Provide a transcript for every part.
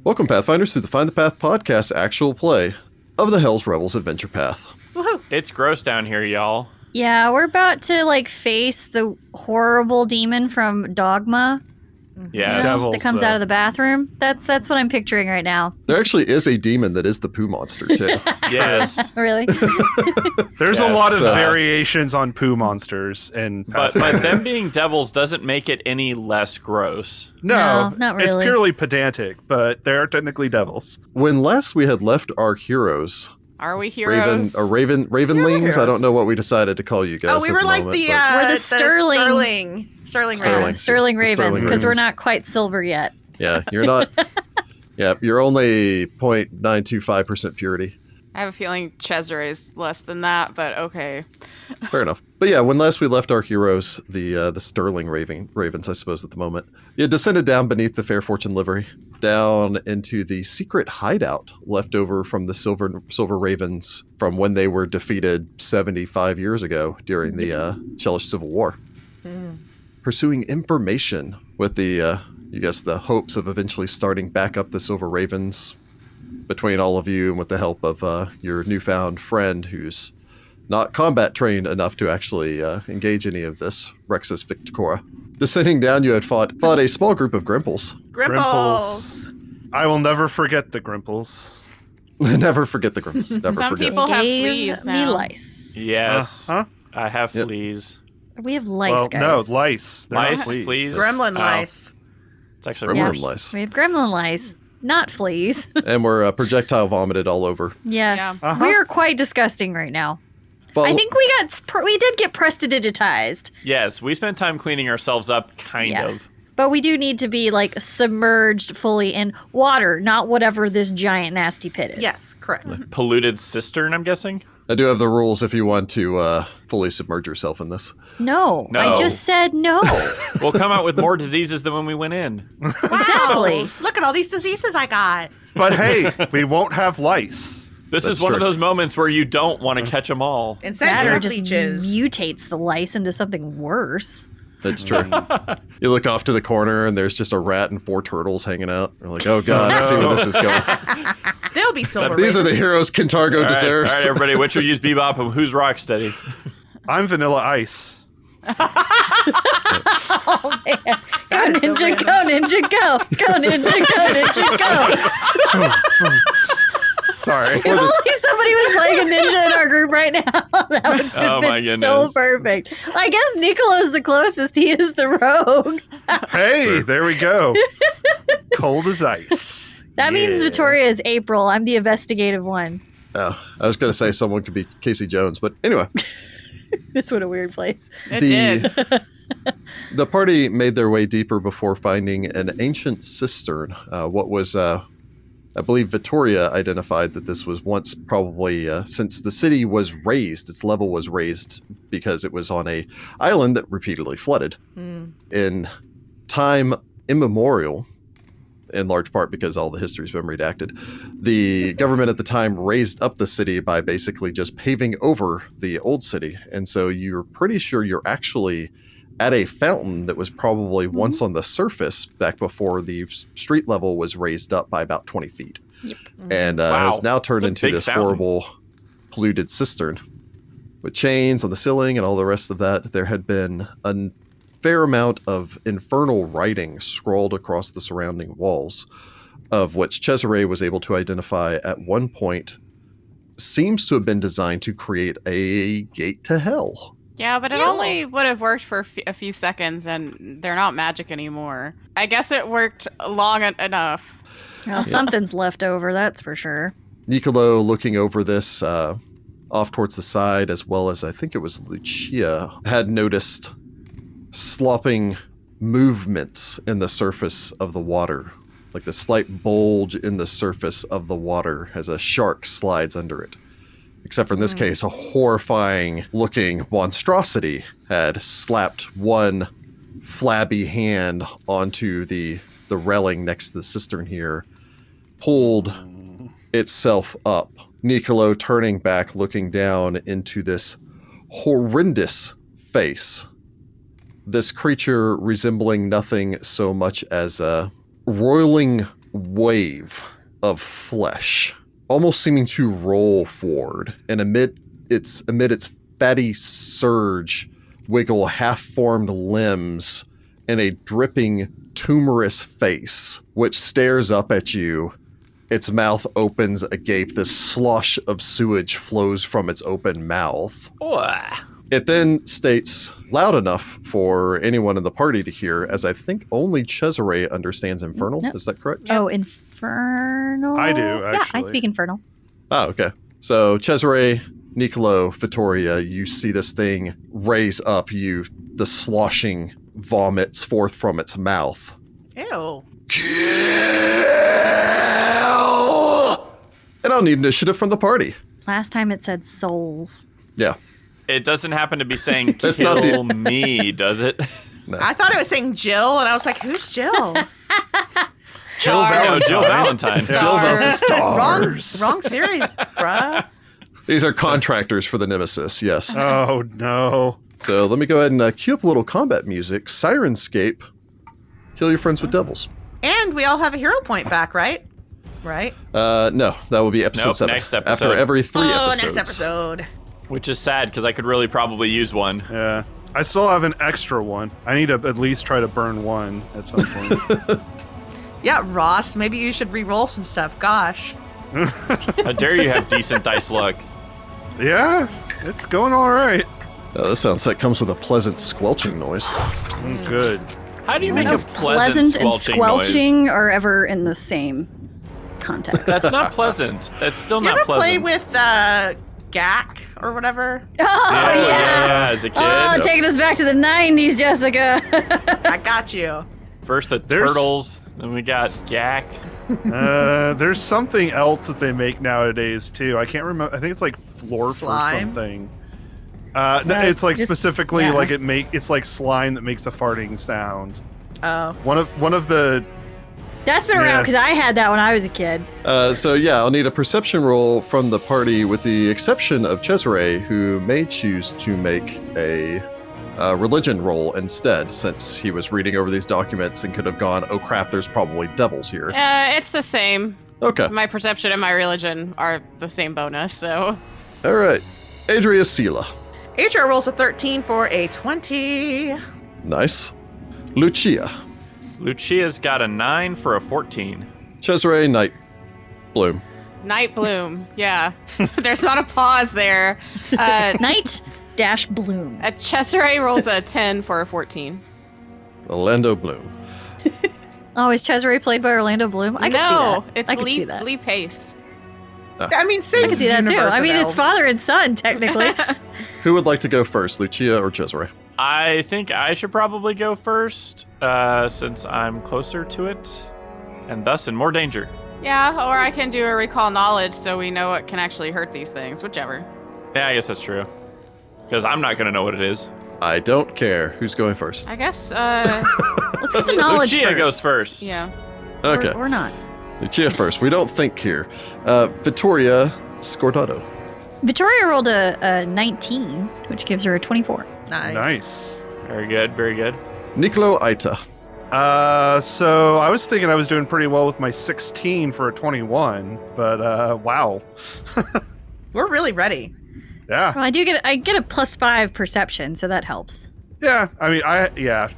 Welcome, Pathfinders, to the Find the Path podcast actual play of the Hell's Rebels Adventure Path. Woohoo! It's gross down here, y'all. Yeah, we're about to, face the horrible demon from Dogma. Yeah, That comes out of the bathroom. That's what I'm picturing right now. There actually is a demon that is the poo monster, too. Yes. Really? There's a lot of variations on poo monsters in but them being devils doesn't make it any less gross. No, not really. It's purely pedantic, but they are technically devils. When last we had left our heroes... Are we heroes? Ravenlings? I don't know what we decided to call you guys. Oh, we were like moment, we're the Sterling Ravens. Sterling Ravens, Sterling because we're Ravens. not quite silver yet. Yeah, you're not... Yeah, you're only 0.925% purity. I have a feeling Cesare is less than that, but okay. Fair enough. But yeah, when last we left our heroes, the Sterling Ravens, I suppose, at the moment, you descended down beneath the Fair Fortune livery, down into the secret hideout left over from the Silver Ravens from when they were defeated 75 years ago during the Chelish Civil War. Pursuing information with the hopes of eventually starting back up the Silver Ravens between all of you and with the help of your newfound friend who's not combat trained enough to actually engage any of this, Rexus Victora. Descending down, you had fought a small group of Grimples. Grimples. I will never forget the Grimples. Never forget the Grimples. Never Some forget. people have Gave fleas me now. lice. Yes. Huh? I have Yep. fleas. We have lice, Well, guys. no, lice. They're not Lice, fleas. fleas. Gremlin Oh. lice. It's actually Gremlin worse. lice. We have gremlin lice, not fleas. And we're projectile vomited all over. Yes. Yeah. Uh-huh. We are quite disgusting right now. Follow- I think we did get prestidigitized, Yes, we spent time cleaning ourselves up, kind Yeah. of. but we do need to be submerged fully in water, not whatever this giant nasty pit is. Yes, correct. Polluted cistern, I'm guessing? I do have the rules if you want to fully submerge yourself in this. No, No. I just said no. We'll come out with more diseases than when we went in. Exactly. Wow, look at all these diseases I got. But hey, we won't have lice. This That's is one of true. those moments where you don't want to catch them all. Instead, That you or have just leeches. mutates the lice into something worse. That's true. You look off to the corner and there's just a rat and 4 turtles hanging out. You're like, oh god, I see where this is going. They'll be silver These are the ravens. heroes Kintargo All right, deserves. all right, everybody, which will use Bebop and who's Rocksteady? I'm Vanilla Ice. Oh man! Go That is so ninja, random. go ninja, go! Go ninja, go ninja, go! Sorry. If only somebody was playing a ninja in our group right now, that would have Oh, my been so goodness. perfect. I guess Niccolo's the closest. He is the rogue. Hey, there we go. Cold as ice. That means Yeah. Vittoria is April. I'm the investigative one. Oh, I was going to say someone could be Casey Jones, but anyway. This was a weird place. It did. The party made their way deeper before finding an ancient cistern. What was, I believe Vittoria identified that this was once probably, since the city was raised, its level was raised because it was on a island that repeatedly flooded. In time immemorial, in large part because all the history's been redacted, the government at the time raised up the city by basically just paving over the old city. And so you're pretty sure you're actually at a fountain that was probably once on the surface back before the street level was raised up by about 20 feet. Yep. And Wow. has now turned It's a into big this fountain. horrible polluted cistern with chains on the ceiling and all the rest of that. There had been a fair amount of infernal writing scrawled across the surrounding walls, of which Cesare was able to identify at one point seems to have been designed to create a gate to hell. Yeah, but it only would have worked for a few seconds, and they're not magic anymore. I guess it worked long enough. Well, something's left over, that's for sure. Niccolo looking over this off towards the side, as well as I think it was Lucia, had noticed slopping movements in the surface of the water, like the slight bulge in the surface of the water as a shark slides under it. Except for in this case, a horrifying looking monstrosity had slapped one flabby hand onto the railing next to the cistern here, pulled itself up. Niccolo turning back, looking down into this horrendous face. This creature resembling nothing so much as a roiling wave of flesh, almost seeming to roll forward, and amid its fatty surge, wiggle half-formed limbs and a dripping, tumorous face, which stares up at you. Its mouth opens agape. This slosh of sewage flows from its open mouth. It then states loud enough for anyone in the party to hear, as I think only Cesare understands Infernal. Nope. Is that correct? Oh, Infernal? I do, Yeah, I actually. speak Infernal. Oh, okay. So Cesare, Niccolo, Vittoria, you see this thing raise up. The sloshing vomits forth from its mouth. Ew. And I'll need initiative from the party. Last time it said souls. Yeah. It doesn't happen to be saying That's kill not the- me, does it? No. I thought it was saying Jill, and I was like, who's Jill? Stars. Jill Valentine. Wrong series, bruh. These are contractors for the Nemesis, yes. Oh, no. So let me go ahead and cue up a little combat music. Sirenscape. Kill your friends with devils. And we all have a hero point back, right? Right? No, that will be episode Nope, 7. next episode. After every 3 episodes. Next episode. Which is sad because I could really probably use one. Yeah. I still have an extra one. I need to at least try to burn one at some point. Yeah, Ross, maybe you should re-roll some stuff. Gosh. How dare you have decent dice luck? Yeah, it's going all right. This sounds like comes with a pleasant squelching noise. Good. How do you make No, a pleasant and squelching noise? squelching are ever in the same context. That's not pleasant. That's still You not ever play pleasant. with GAC or whatever? Oh, yeah, as a kid. Oh, taking us back to the 90s, Jessica. I got you. First the There's- turtles, then we got Gak. There's something else that they make nowadays too. I can't remember. I think it's like Florf or Slime? something. No, it's like just- specifically yeah. like it's like slime that makes a farting sound. Oh. One of the That's been around Yeah. because I had that when I was a kid. So yeah, I'll need a perception roll from the party with the exception of Cesare, who may choose to make a religion roll instead, since he was reading over these documents and could have gone, oh crap, there's probably devils here. It's the same. Okay. My perception and my religion are the same bonus, so. All right. Adria Sylla. HR rolls a 13 for a 20. Nice. Lucia. Lucia's got a 9 for a 14. Cesare Nightbloom. Nightbloom, yeah. There's not a pause there. Night-Bloom. Cesare rolls a 10 for a 14. Orlando Bloom. Oh, is Cesare played by Orlando Bloom? I can see that. It's I can Lee, see that. Lee Pace. I mean, same I can see that too. universe I of mean, it's elves. father and son, technically. Who would like to go first, Lucia or Cesare? I think I should probably go first, since I'm closer to it, and thus in more danger. Yeah, or I can do a recall knowledge so we know what can actually hurt these things, whichever. Yeah, I guess that's true. Because I'm not going to know what it is. I don't care. Who's going first? I guess, Let's get the knowledge Lucia first. goes first. yeah. Okay. Or not. Lucia first. We don't think here. Vittoria Scordato. Victoria rolled a 19, which gives her a 24. nice. Very good, very good. Niccolo Aita. So I was thinking I was doing pretty well with my 16 for a 21, but wow. We're really ready. Yeah. Well, I get a +5 perception, so that helps. Yeah. I mean, yeah.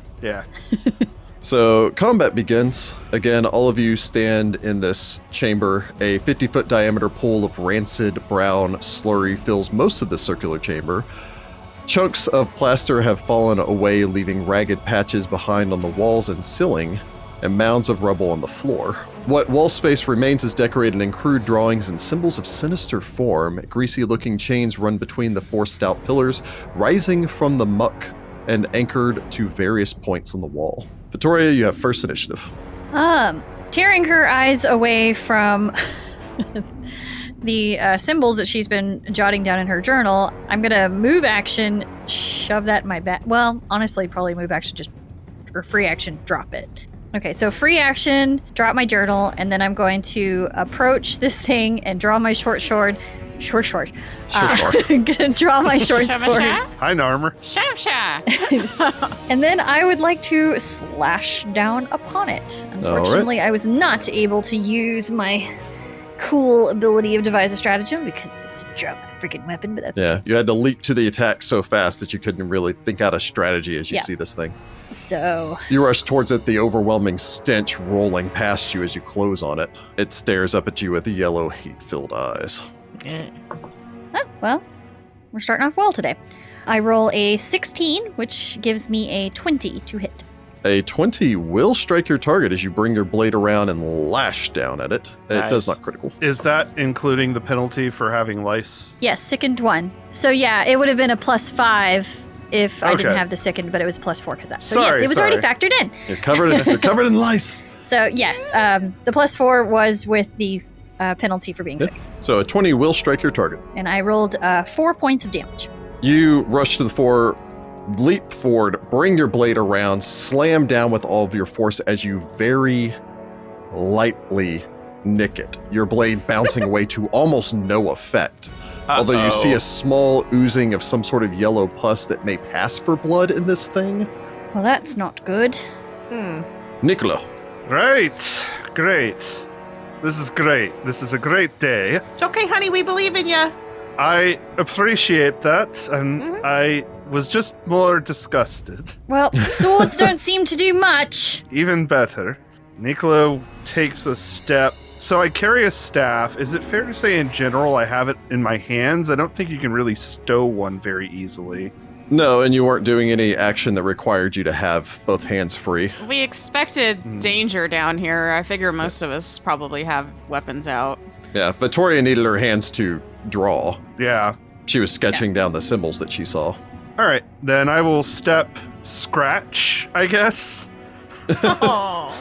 So combat begins. Again, all of you stand in this chamber. A 50-foot diameter pool of rancid brown slurry fills most of the circular chamber. Chunks of plaster have fallen away, leaving ragged patches behind on the walls and ceiling, and mounds of rubble on the floor. What wall space remains is decorated in crude drawings and symbols of sinister form. Greasy-looking chains run between the 4 stout pillars, rising from the muck and anchored to various points on the wall. Vittoria, you have first initiative. Tearing her eyes away from the symbols that she's been jotting down in her journal, I'm gonna move action, shove that in my bag. Well, honestly, probably move action, or free action, drop it. Okay, so free action, drop my journal, and then I'm going to approach this thing and draw my short sword, Short. Sure. I'm gonna draw my short sword. Hi, Narmer. And then I would like to slash down upon it. Unfortunately, I was not able to use my cool ability of devise a stratagem because it didn't drop my freaking weapon, but that's okay. You had to leap to the attack so fast that you couldn't really think out a strategy as you see this thing. So You rush towards it, the overwhelming stench rolling past you as you close on it. It stares up at you with yellow, hate-filled eyes. Oh, well, we're starting off well today. I roll a 16, which gives me a 20 to hit. A 20 will strike your target as you bring your blade around and lash down at it. It Nice. does not critical. Is that including the penalty for having lice? Yes, sickened 1. So yeah, it would have been a +5 if I didn't Okay. have the sickened, but it was +4 because that. So yes, Sorry, it was already factored in. You're covered in lice. So yes, the +4 was with the penalty for being sick. So a 20 will strike your target. And I rolled 4 points of damage. You rush to the fore, leap forward, bring your blade around, slam down with all of your force as you very lightly nick it. Your blade bouncing away to almost no effect. Although you see a small oozing of some sort of yellow pus that may pass for blood in this thing. Well, that's not good. Niccolo. Great. This is great. This is a great day. It's okay, honey. We believe in you. I appreciate that, and I was just more disgusted. Well, swords don't seem to do much. Even better. Niccolo takes a step. So I carry a staff. Is it fair to say in general I have it in my hands? I don't think you can really stow one very easily. No, and you weren't doing any action that required you to have both hands free. We expected danger down here. I figure most of us probably have weapons out. Yeah, Vittoria needed her hands to draw. Yeah. She was sketching down the symbols that she saw. All right. Then I will step scratch, I guess. Oh.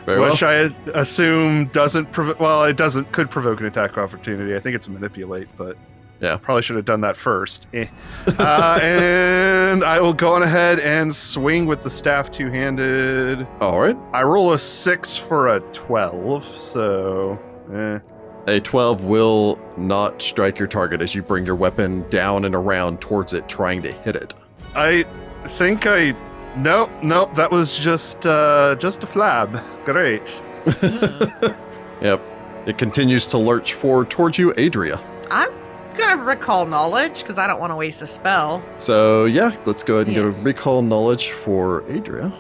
Very well. Which I assume doesn't it doesn't, could provoke an attack opportunity. I think it's manipulate, but Yeah. probably should have done that first. And I will go on ahead and swing with the staff two-handed. All right. I roll a 6 for a 12, so A 12 will not strike your target as you bring your weapon down and around towards it, trying to hit it. I think nope, that was just a flab. Great. Yep. It continues to lurch forward towards you, Adria. I'm gonna recall knowledge because I don't want to waste a spell. So yeah, let's go ahead and get Yes. a recall knowledge for Adria.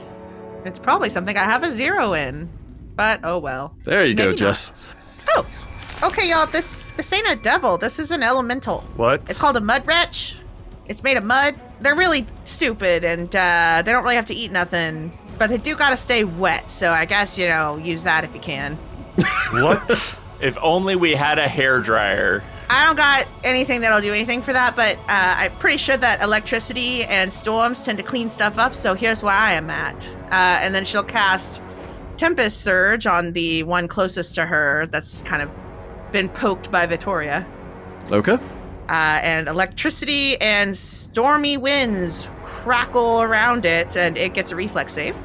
It's probably something I have a 0 in, but oh well. There you go, Maybe Jess. Oh, okay, y'all. This ain't a devil. This is an elemental. What? It's called a Mud Wretch. It's made of mud. They're really stupid, and they don't really have to eat nothing, but they do gotta stay wet. So I guess use that if you can. What? If only we had a hairdryer. I don't got anything that'll do anything for that, but I'm pretty sure that electricity and storms tend to clean stuff up, so here's where I am at. And then she'll cast Tempest Surge on the one closest to her that's kind of been poked by Vittoria. Okay. And electricity and stormy winds crackle around it, and it gets a reflex save.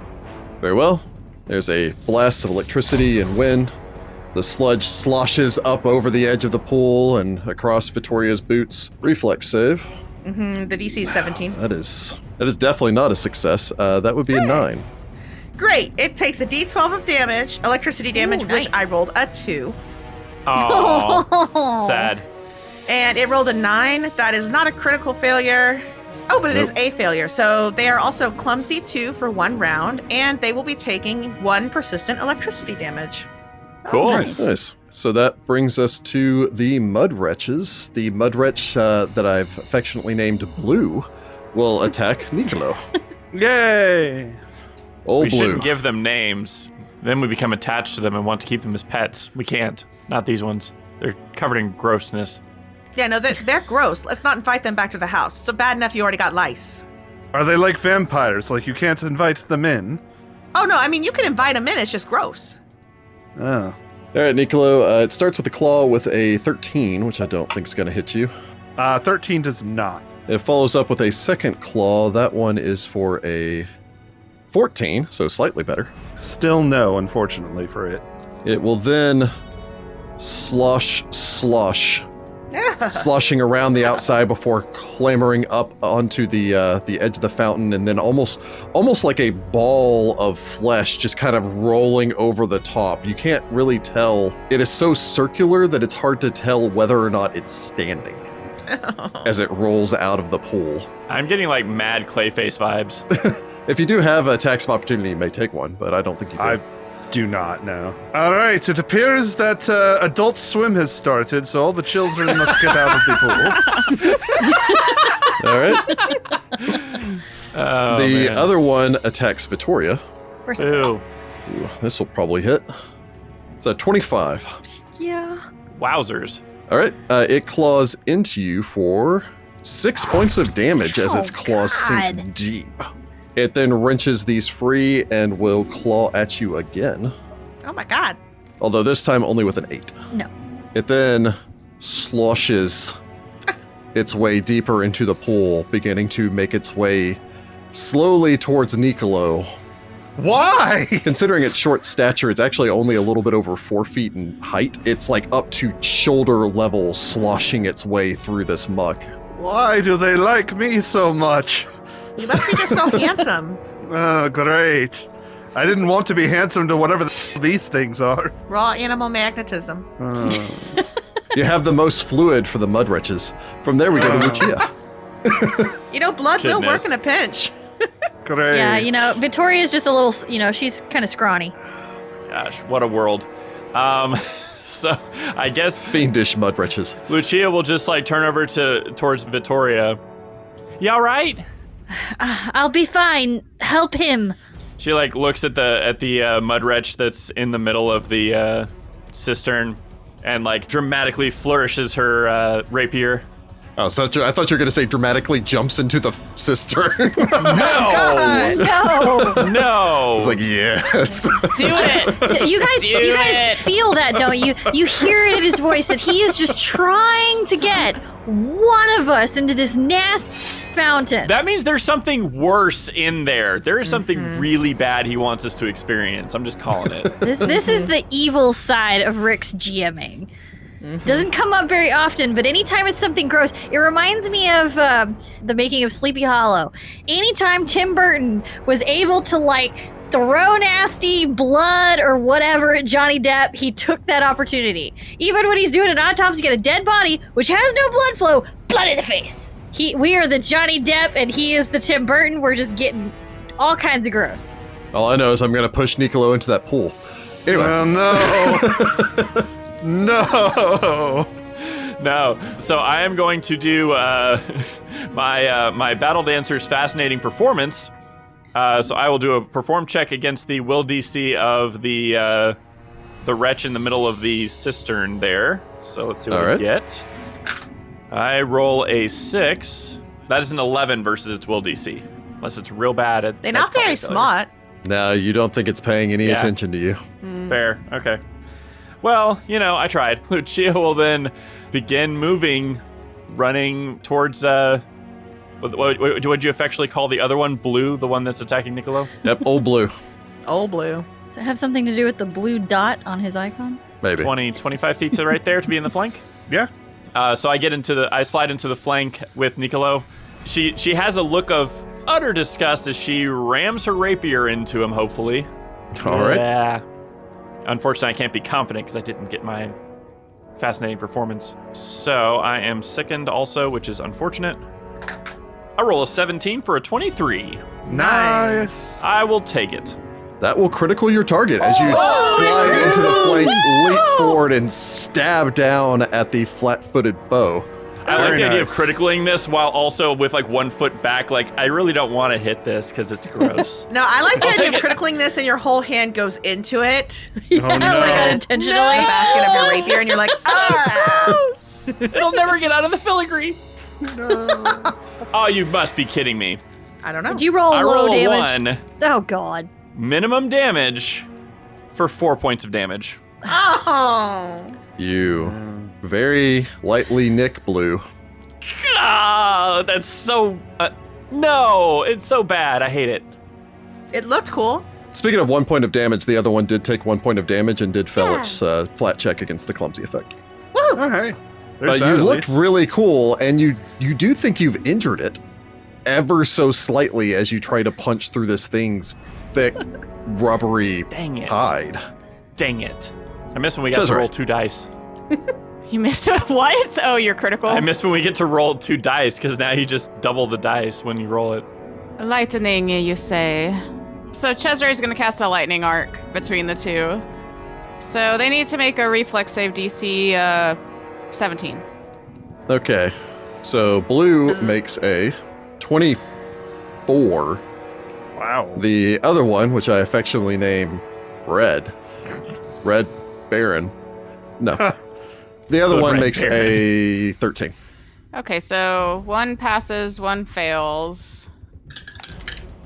Very well. There's a blast of electricity and wind. The sludge sloshes up over the edge of the pool and across Vittoria's boots. Reflex save. The DC is 17. That is definitely not a success. That would be a 9. Great. It takes a D12 of damage, electricity damage, Ooh, which I nice. rolled a 2. Oh, sad. And it rolled a 9. That is not a critical failure. Oh, but it is a failure. So they are also clumsy 2 for 1 round, and they will be taking 1 persistent electricity damage. Cool. Nice. So that brings us to the Mud Wretches. The Mud Wretch that I've affectionately named Blue will attack Niccolo. Yay! Old We Blue. shouldn't give them names. Then we become attached to them and want to keep them as pets. We can't. Not these ones. They're covered in grossness. Yeah, no, they're gross. Let's not invite them back to the house. So bad enough you already got lice. Are they like vampires? Like you can't invite them in? Oh, no, I mean, you can invite them in. It's just gross. Oh. All right, Niccolo. It starts with a claw with a 13, which I don't think is going to hit you. 13 does not. It follows up with a second claw. That one is for a 14, so slightly better. Still no, unfortunately, for it. It will then slosh sloshing around the outside before clambering up onto the edge of the fountain, and then almost like a ball of flesh just kind of rolling over the top. You can't really tell. It is so circular that it's hard to tell whether or not it's standing as it rolls out of the pool. I'm getting like mad Clayface vibes. If you do have a tax of opportunity, you may take one, but I don't think you do. I do not know. All right, it appears that Adult Swim has started, so all the children must get out of the pool. All right. Oh, The man. other one attacks Vittoria. Of course it Ooh. Ooh, this will probably hit. It's a 25. does. Yeah. Wowzers. All right. It claws into you for 6 points of damage as its claws sink God. deep. It then wrenches these free and will claw at you again, Oh my god. although this time only with an 8. No. It then sloshes its way deeper into the pool, beginning to make its way slowly towards Niccolo. Why? Considering its short stature, it's actually only a little bit over 4 feet in height. It's like up to shoulder level, sloshing its way through this muck. Why do they like me so much? You must be just so handsome. Oh, great. I didn't want to be handsome to whatever these things are. Raw animal magnetism. You have the most fluid for the Mud Wretches. From there, we go to Lucia. You know, blood will work Goodness. in a pinch. Great. Yeah, you know, Victoria's just a little, she's kind of scrawny. Gosh, what a world. So I guess Fiendish Mud Wretches. Lucia will just like turn over towards Vittoria. You all right? I'll be fine. Help him. She like looks at the mud wretch that's in the middle of the cistern, and like dramatically flourishes her rapier. Oh, so I thought you were going to say dramatically jumps into the cistern. God. No. No. It's like, yes. Do it. You guys, Do you guys it. feel that, don't you? You hear it in his voice that he is just trying to get one of us into this nasty fountain. That means there's something worse in there. There is something really bad he wants us to experience. I'm just calling it. This is the evil side of Rick's GMing. Doesn't come up very often, but anytime it's something gross, it reminds me of the making of Sleepy Hollow. Anytime Tim Burton was able to like throw nasty blood or whatever at Johnny Depp, he took that opportunity. Even when he's doing an autopsy to get a dead body, which has no blood flow, blood in the face. We are the Johnny Depp and he is the Tim Burton. We're just getting all kinds of gross. All I know is I'm going to push Niccolo into that pool. Anyway. Oh, no. No. No. So I am going to do my Battle Dancer's fascinating performance. So I will do a perform check against the will DC of the wretch in the middle of the cistern there. So let's see what I get. I roll a 6. That is an 11 versus its will DC. Unless it's real bad. They're not very smart. No, you don't think it's paying any attention to you. Fair. Okay. Well, I tried. Lucia will then begin moving, running towards, what would you affectionately call the other one? Blue, the one that's attacking Niccolo? Yep, old blue. Old blue. Does it have something to do with the blue dot on his icon? Maybe. 25 feet to right there to be in the flank. Yeah. So I slide into the flank with Niccolo. She has a look of utter disgust as she rams her rapier into him, hopefully. All right. Yeah. Unfortunately, I can't be confident because I didn't get my fascinating performance. So I am sickened also, which is unfortunate. I roll a 17 for a 23. Nice. I will take it. That will critical your target as you slide into the flank, leap forward, and stab down at the flat-footed foe. I like Very the idea of nice. criticling this while also with like 1 foot back. Like, I really don't want to hit this because it's gross. No, I like the I'll idea take of it. criticling this and your whole hand goes into it. Oh, no. Like Unintentionally. the basket of your rapier and you're like, ah! It'll never get out of the filigree. No. Oh, you must be kidding me. I don't know. Did you roll I low roll a damage? 1. Oh god. Minimum damage for 4 points of damage. Oh. You very lightly nick blue. Ah, that's so... no, it's so bad. I hate it. It looked cool. Speaking of 1 point of damage, the other one did take 1 point of damage and did fail its flat check against the clumsy effect. Woo! Okay. But you looked really cool, and you do think you've injured it ever so slightly as you try to punch through this thing's thick, rubbery hide. Dang it. I missed when we got to roll 2 dice. You missed what? Oh, you're critical? I missed when we get to roll 2 dice, because now you just double the dice when you roll it. Lightning, you say. So Cesare's going to cast a lightning arc between the two. So they need to make a reflex save DC 17. Okay. So blue makes a 24. Wow. The other one, which I affectionately name Red Baron. No. The other one makes a 13. Okay, so one passes, one fails.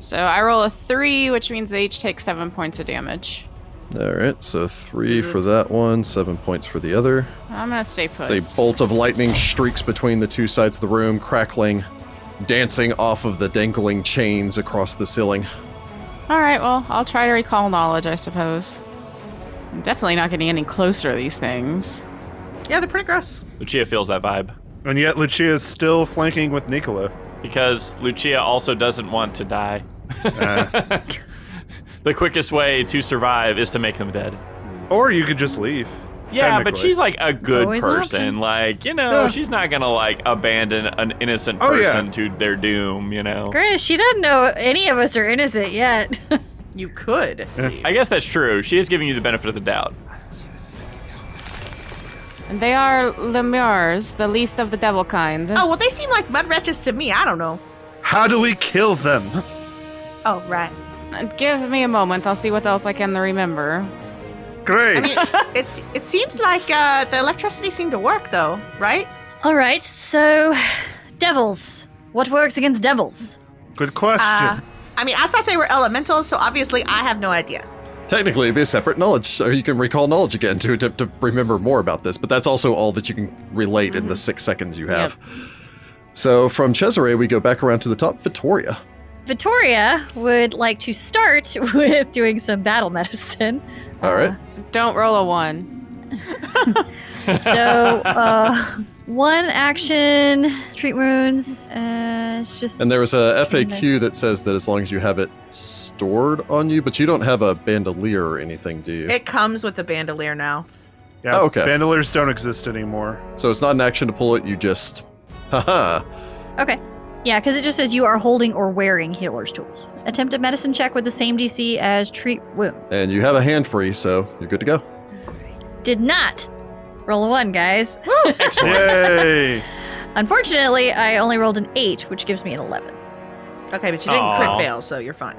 So I roll a 3, which means they each take 7 points of damage. All right, so 3 for that one, 7 points for the other. I'm going to stay put. A bolt of lightning streaks between the two sides of the room, crackling, dancing off of the dangling chains across the ceiling. All right, well, I'll try to recall knowledge, I suppose. I'm definitely not getting any closer to these things. Yeah, they're pretty gross. Lucia feels that vibe. And yet Lucia is still flanking with Niccolo. Because Lucia also doesn't want to die. The quickest way to survive is to make them dead. Or you could just leave. Yeah, but she's like a good person. Like, she's not gonna like abandon an innocent person to their doom, Granted, she doesn't know any of us are innocent yet. You could. I guess that's true. She is giving you the benefit of the doubt. And they are lemurs, the least of the devil kind. Oh, well, they seem like mud wretches to me. I don't know. How do we kill them? Oh, right. Give me a moment. I'll see what else I can remember. Great. I mean, it seems like the electricity seemed to work, though, right? All right, so devils. What works against devils? Good question. I mean, I thought they were elementals, so obviously I have no idea. Technically, it'd be a separate knowledge, or you can recall knowledge again to remember more about this, but that's also all that you can relate in the 6 seconds you have. Yep. So from Cesare, we go back around to the top. Vittoria. Vittoria would like to start with doing some battle medicine. All right. Don't roll a 1. So, one action, treat wounds, just... And there was a FAQ that says that as long as you have it stored on you, but you don't have a bandolier or anything, do you? It comes with the bandolier now. Yeah, okay. Bandoliers don't exist anymore. So it's not an action to pull it, you just... Haha. Okay. Yeah, because it just says you are holding or wearing healer's tools. Attempt a medicine check with the same DC as treat wound. And you have a hand free, so you're good to go. Did not roll a 1, guys. Excellent. Yay! Unfortunately, I only rolled an 8, which gives me an 11. Okay, but you didn't crit fail, so you're fine.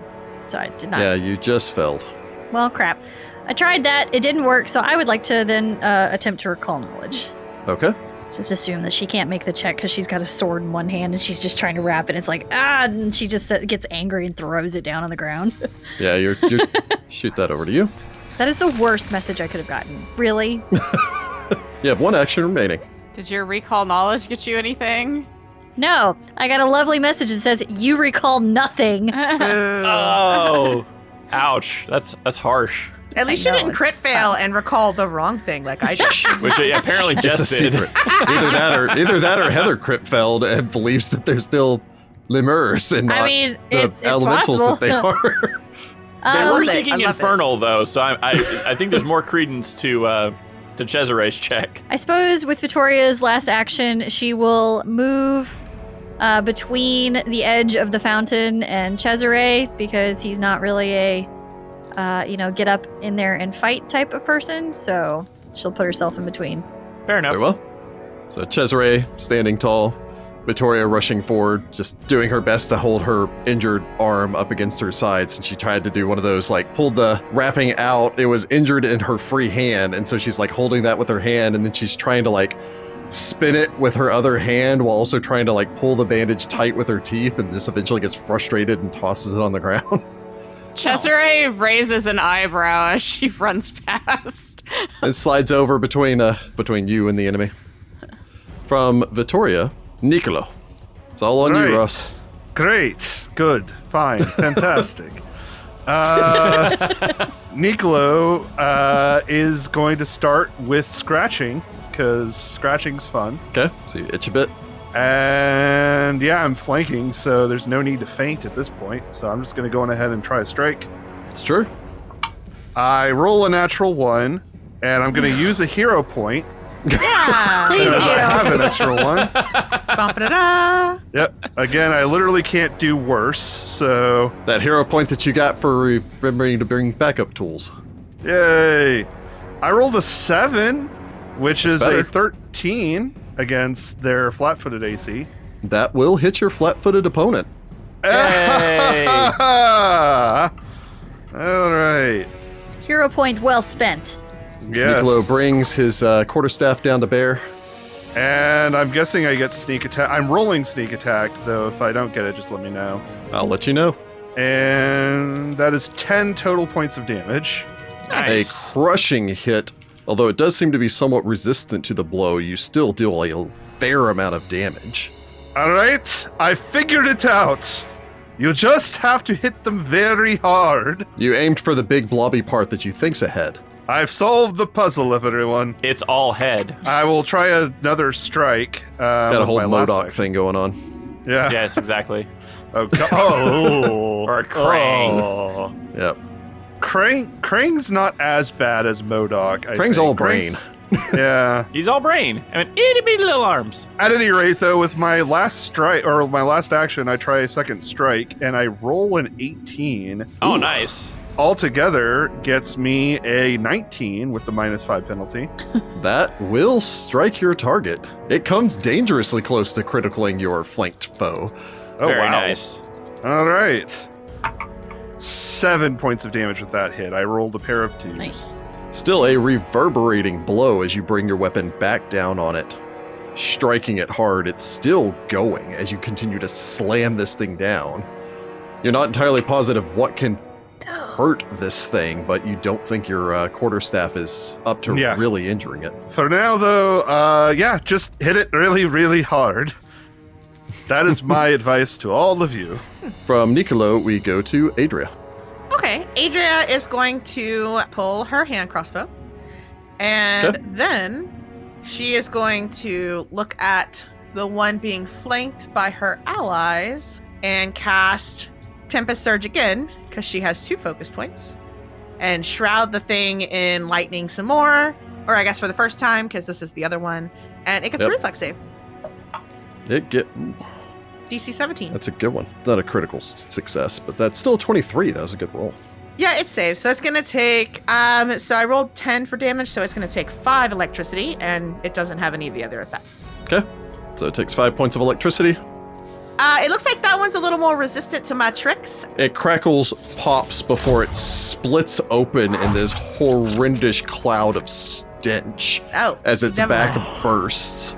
So I did not. Yeah, you just failed. Well, crap. I tried that. It didn't work, so I would like to then attempt to recall knowledge. Okay. Just assume that she can't make the check because she's got a sword in one hand and she's just trying to wrap it. It's like, and she just gets angry and throws it down on the ground. Yeah, you're shoot that over to you. That is the worst message I could have gotten. Really? You have 1 action remaining. Did your recall knowledge get you anything? No. I got a lovely message that says, you recall nothing. Oh. Ouch. That's harsh. At least you didn't crit fail and recall the wrong thing like I did. Which apparently It's a just did. secret. Either that or Heather crit failed and believes that they're still lemurs and not it's elementals possible. that they are. They were love it. speaking I love infernal, though, so I think there's more credence to Cesare's check. I suppose with Vittoria's last action, she will move between the edge of the fountain and Cesare because he's not really a, get up in there and fight type of person. So she'll put herself in between. Fair enough. Very well. So Cesare standing tall, Vittoria rushing forward, just doing her best to hold her injured arm up against her side since she tried to do one of those, pulled the wrapping out. It was injured in her free hand, and so she's holding that with her hand, and then she's trying to spin it with her other hand while also trying to pull the bandage tight with her teeth, and just eventually gets frustrated and tosses it on the ground. Cesare raises an eyebrow as she runs past. It slides over between you and the enemy. From Vittoria, Niccolo. It's all on you, Ross. Great. Good. Fine. Fantastic. Niccolo is going to start with scratching. because scratching's fun. Okay, so you itch a bit. And yeah, I'm flanking, so there's no need to feint at this point. So I'm just going to go on ahead and try a strike. It's true. I roll a natural 1, and I'm going to use a hero point. Yeah. Please I have do. a natural 1. Ba-da-da. Yep. Again, I literally can't do worse, so That hero point that you got for remembering to bring backup tools. yay. I rolled a 7, which That's is better. a 13 against their flat-footed AC. That will hit your flat-footed opponent. Yay. All right. Hero point well spent. Yes. Niccolo brings his quarterstaff down to bear. And I'm guessing I get sneak attack. I'm rolling sneak attack, though. If I don't get it, just let me know. I'll let you know. And that is 10 total points of damage. Nice. A crushing hit. Although it does seem to be somewhat resistant to the blow, you still deal a fair amount of damage. All right, I figured it out. You just have to hit them very hard. You aimed for the big blobby part that you think's ahead. I've solved the puzzle, everyone. It's all head. I will try another strike. Got a with whole my last Modoc action. thing going on. Yeah. Yes, exactly. Oh, oh. Or a Krang. Oh. Yep. Krang's not as bad as Modoc. I Krang's think. all brain. Yeah. He's all brain. I mean, itty bitty little arms. At any rate, though, with my last strike or my last action, I try a second strike and I roll an 18. Oh, nice. Altogether gets me a 19 with the -5 penalty. That will strike your target. It comes dangerously close to criticaling your flanked foe. Oh, Very wow. nice. All right. 7 points of damage with that hit. I rolled a pair of 2s. Nice. Still a reverberating blow as you bring your weapon back down on it. Striking it hard, it's still going as you continue to slam this thing down. You're not entirely positive what can hurt this thing, but you don't think your quarterstaff is up to Yeah. really injuring it. For now, though, yeah, just hit it really, really hard. That is my advice to all of you. From Niccolo, we go to Adria. Okay, Adria is going to pull her hand crossbow. And Okay. then she is going to look at the one being flanked by her allies and cast Tempest Surge again, because she has 2 focus points. And shroud the thing in lightning some more. Or I guess for the first time, because this is the other one. And it gets a Yep. reflex save. DC 17. That's a good one. Not a critical success, but that's still 23. That was a good roll. Yeah, it saves. So it's going to take, so I rolled 10 for damage, so it's going to take 5 electricity, and it doesn't have any of the other effects. Okay. So it takes 5 points of electricity. It looks like that one's a little more resistant to my tricks. It crackles, pops before it splits open in this horrendous cloud of stench Oh. as its never back mind. bursts.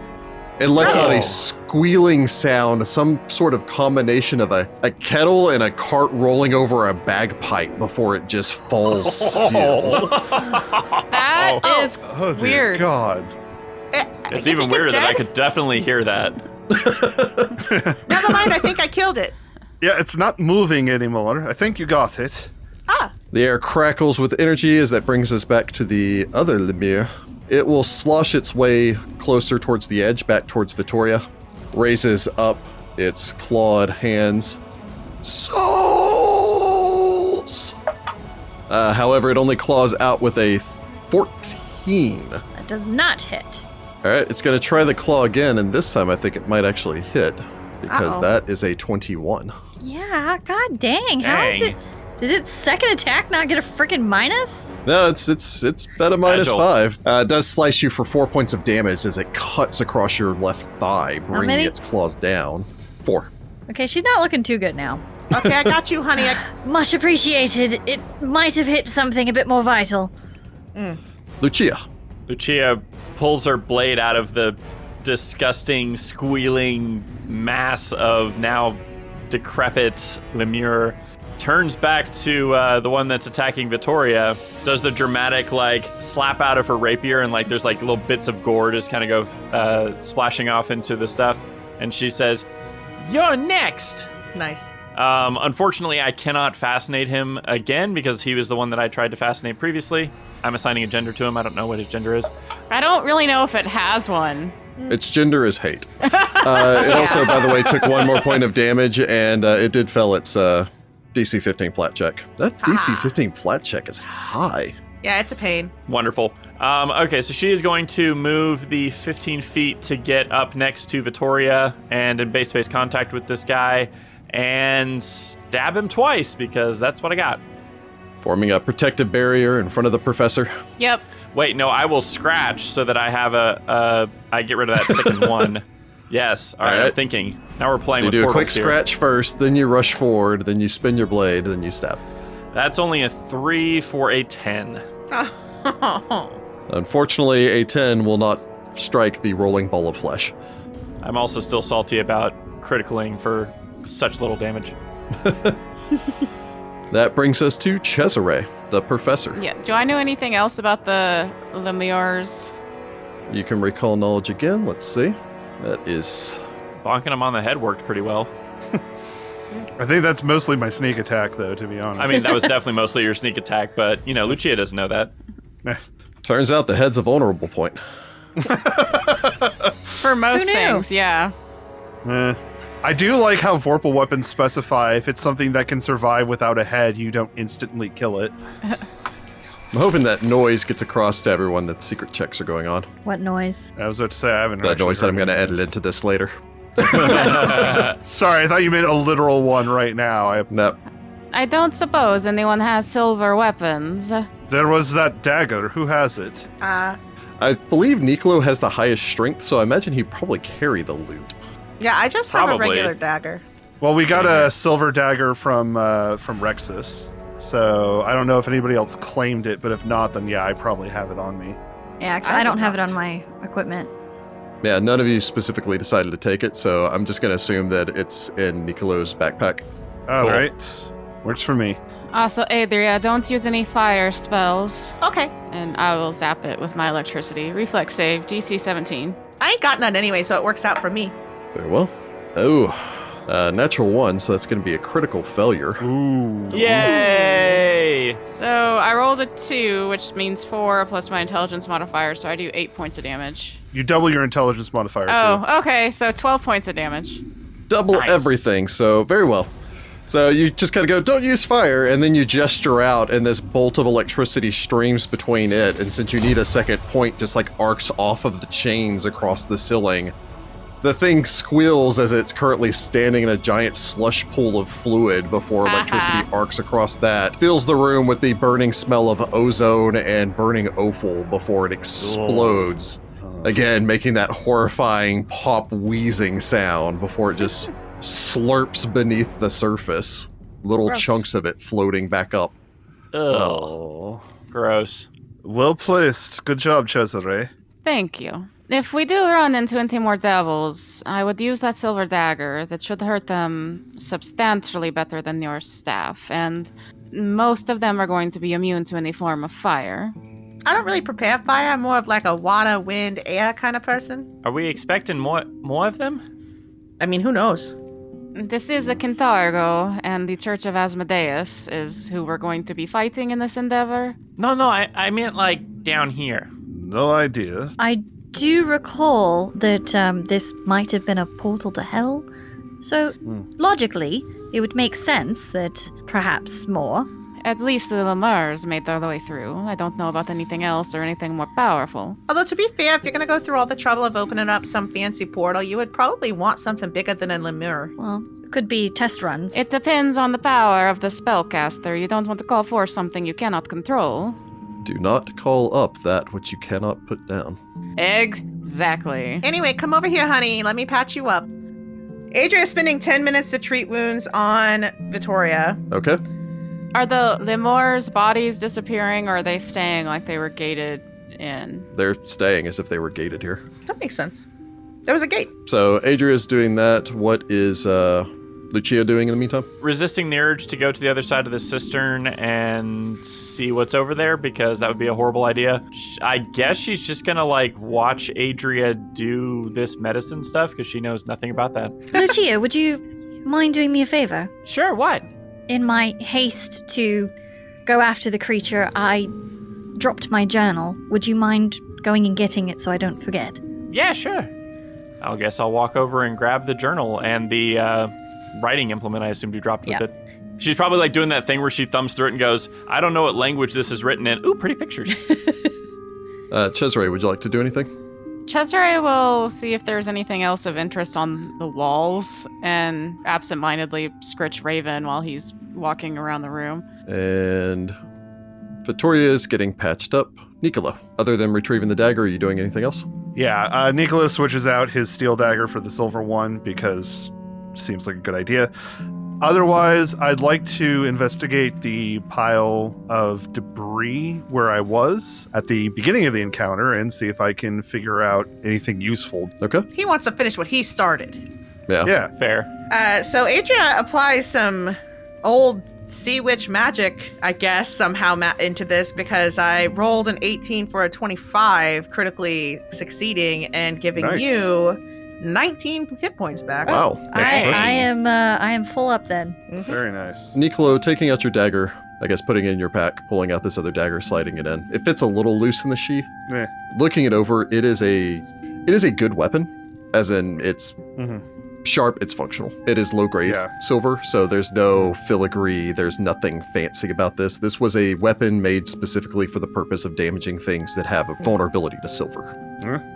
It lets out a Nice. squealing sound, some sort of combination of a kettle and a cart rolling over a bagpipe before it just falls still. That Oh. is Oh, dear weird. God. It's You even think weirder that I dead? could definitely hear that. Never mind, I think I killed it. Yeah, it's not moving anymore. I think you got it. Ah, The air crackles with energy as that brings us back to the other Lemire. It will slosh its way closer towards the edge, back towards Vittoria. Raises up its clawed hands. Souls! However, it only claws out with a 14. That does not hit. Alright, it's going to try the claw again, and this time I think it might actually hit, because Uh-oh. that is a 21. Yeah, god dang. How is Dang. it? Does its second attack not get a freaking minus? No, it's at a Agile. -5. It does slice you for 4 points of damage as it cuts across your left thigh, bringing many? its claws down. 4. Okay, she's not looking too good now. okay, I got you, honey. Much appreciated. It might have hit something a bit more vital. Lucia. Lucia pulls her blade out of the disgusting, squealing mass of now decrepit Lemure, turns back to the one that's attacking Vittoria, does the dramatic, slap out of her rapier, and, there's, little bits of gore just kind of go splashing off into the stuff, and she says, "You're next!" Nice. Unfortunately, I cannot fascinate him again because he was the one that I tried to fascinate previously. I'm assigning a gender to him. I don't know what his gender is. I don't really know if it has one. Its gender is hate. It also, by the way, took 1 more point of damage, and it did fail its DC 15 flat check. That DC 15 flat check is high. Yeah, it's a pain. Wonderful. Okay, so she is going to move the 15 feet to get up next to Vittoria and in base-to-base contact with this guy and stab him twice because that's what I got. Forming a protective barrier in front of the professor. Yep. Wait, no, I will scratch so that I have I get rid of that second one. Yes. All right, I'm thinking. Now we're playing so you with do a quick portals here. scratch first, then you rush forward, then you spin your blade, then you stab. That's only a 3 for a 10. Unfortunately, a 10 will not strike the rolling ball of flesh. I'm also still salty about criticaling for such little damage. That brings us to Cesare, the professor. Yeah. Do I know anything else about the Lemures? You can recall knowledge again. Let's see. That is... Bonking him on the head worked pretty well. I think that's mostly my sneak attack, though, to be honest. I mean, that was definitely mostly your sneak attack, but, you know, Lucia doesn't know that. Turns out the head's a vulnerable point. For most Who knew? things, yeah. I do like how Vorpal weapons specify if it's something that can survive without a head, you don't instantly kill it. I'm hoping that noise gets across to everyone that the secret checks are going on. What noise? I was about to say I haven't. That actually noise that I'm heard going to it. edit into this later. Sorry, I thought you meant a literal one right now. Nope. I don't suppose anyone has silver weapons. There was that dagger. Who has it? I believe Niccolo has the highest strength, so I imagine he'd probably carry the loot. Yeah, I just have a Probably. regular dagger. Well, we got a silver dagger from Rexus, so I don't know if anybody else claimed it, but if not, then yeah, I probably have it on me. Yeah, 'cause I I don't do have it not. on my equipment. Yeah, none of you specifically decided to take it, so I'm just going to assume that it's in Niccolo's backpack. All Cool. right, works for me. Also, Adria, don't use any fire spells. Okay. And I will zap it with my electricity. Reflex save, DC 17. I ain't got none anyway, so it works out for me. Very well. Oh, natural 1, so that's going to be a critical failure. Ooh. Yay! So I rolled a 2, which means 4 plus my intelligence modifier, so I do 8 points of damage. You double your intelligence modifier too. Oh, okay, so 12 points of damage. Double Nice. everything, so very well. So you just kind of go, don't use fire, and then you gesture out, and this bolt of electricity streams between it, and since you need a second point, just like arcs off of the chains across the ceiling. The thing squeals as it's currently standing in a giant slush pool of fluid before electricity arcs across that. Fills the room with the burning smell of ozone and burning offal before it explodes. Again, making that horrifying pop wheezing sound before it just slurps beneath the surface. Little Gross. chunks of it floating back up. Ugh. Oh. Gross. Well placed. Good job, Cesare. Thank you. If we do run into any more devils, I would use that silver dagger. That should hurt them substantially better than your staff, and most of them are going to be immune to any form of fire. I don't really prepare fire. I'm more of like a water, wind, air kind of person. Are we expecting more of them? I mean, who knows? This is a Kintargo, and the Church of Asmodeus is who we're going to be fighting in this endeavor. No, I meant like down here. No idea. I do recall that this might have been a portal to hell. So, logically, it would make sense that perhaps more. At least the Lemurs made their way through. I don't know about anything else or anything more powerful. Although, to be fair, if you're going to go through all the trouble of opening up some fancy portal, you would probably want something bigger than a lemur. Well, it could be test runs. It depends on the power of the spellcaster. You don't want to call forth something you cannot control. Do not call up that which you cannot put down. Exactly. Anyway, come over here, honey. Let me patch you up. Adria is spending 10 minutes to treat wounds on Vittoria. Okay. Are the Lemurs' bodies disappearing, or are they staying like they were gated in? They're staying as if they were gated here. That makes sense. There was a gate. So Adria's doing that. What is Lucia doing in the meantime? Resisting the urge to go to the other side of the cistern and see what's over there, because that would be a horrible idea. I guess she's just gonna like watch Adria do this medicine stuff because she knows nothing about that. Lucia, would you mind doing me a favor? Sure, what? In my haste to go after the creature, I dropped my journal. Would you mind going and getting it so I don't forget? Yeah, sure. I guess I'll walk over and grab the journal and the writing implement I assumed you dropped with it. She's probably like doing that thing where she thumbs through it and goes, I don't know what language this is written in. Ooh, pretty pictures. Cesare, would you like to do anything? Cesare will see if there's anything else of interest on the walls and absentmindedly scritch Raven while he's walking around the room. And Vittoria is getting patched up. Niccolo, other than retrieving the dagger, are you doing anything else? Yeah, Niccolo switches out his steel dagger for the silver one because it seems like a good idea. Otherwise, I'd like to investigate the pile of debris where I was at the beginning of the encounter and see if I can figure out anything useful. Okay. He wants to finish what he started. Yeah. Fair. So Adria applies some old sea witch magic, I guess, somehow into this because I rolled an 18 for a 25, critically succeeding and giving you 19 hit points back. Wow. That's impressive. I am full up then. Very nice. Niccolo, taking out your dagger, I guess putting it in your pack, pulling out this other dagger, sliding it in. It fits a little loose in the sheath. Looking it over, it is a good weapon, as in it's sharp, it's functional. It is low grade silver, so there's no filigree, there's nothing fancy about this. This was a weapon made specifically for the purpose of damaging things that have a vulnerability to silver.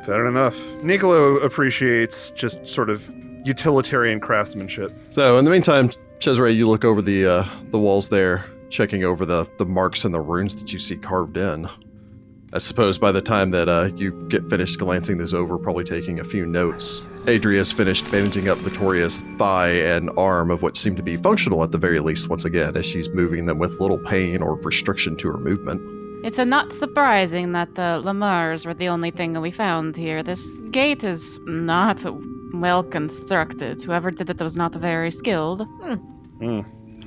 Fair enough. Niccolo appreciates just sort of utilitarian craftsmanship. So in the meantime, Cesare, you look over the walls there, checking over the marks and the runes that you see carved in. I suppose by the time that you get finished glancing this over, probably taking a few notes, Adria's finished bandaging up Vittoria's thigh and arm, of which seem to be functional at the very least once again, as she's moving them with little pain or restriction to her movement. It's not surprising that the lemurs were the only thing we found here. This gate is not well constructed. Whoever did it was not very skilled.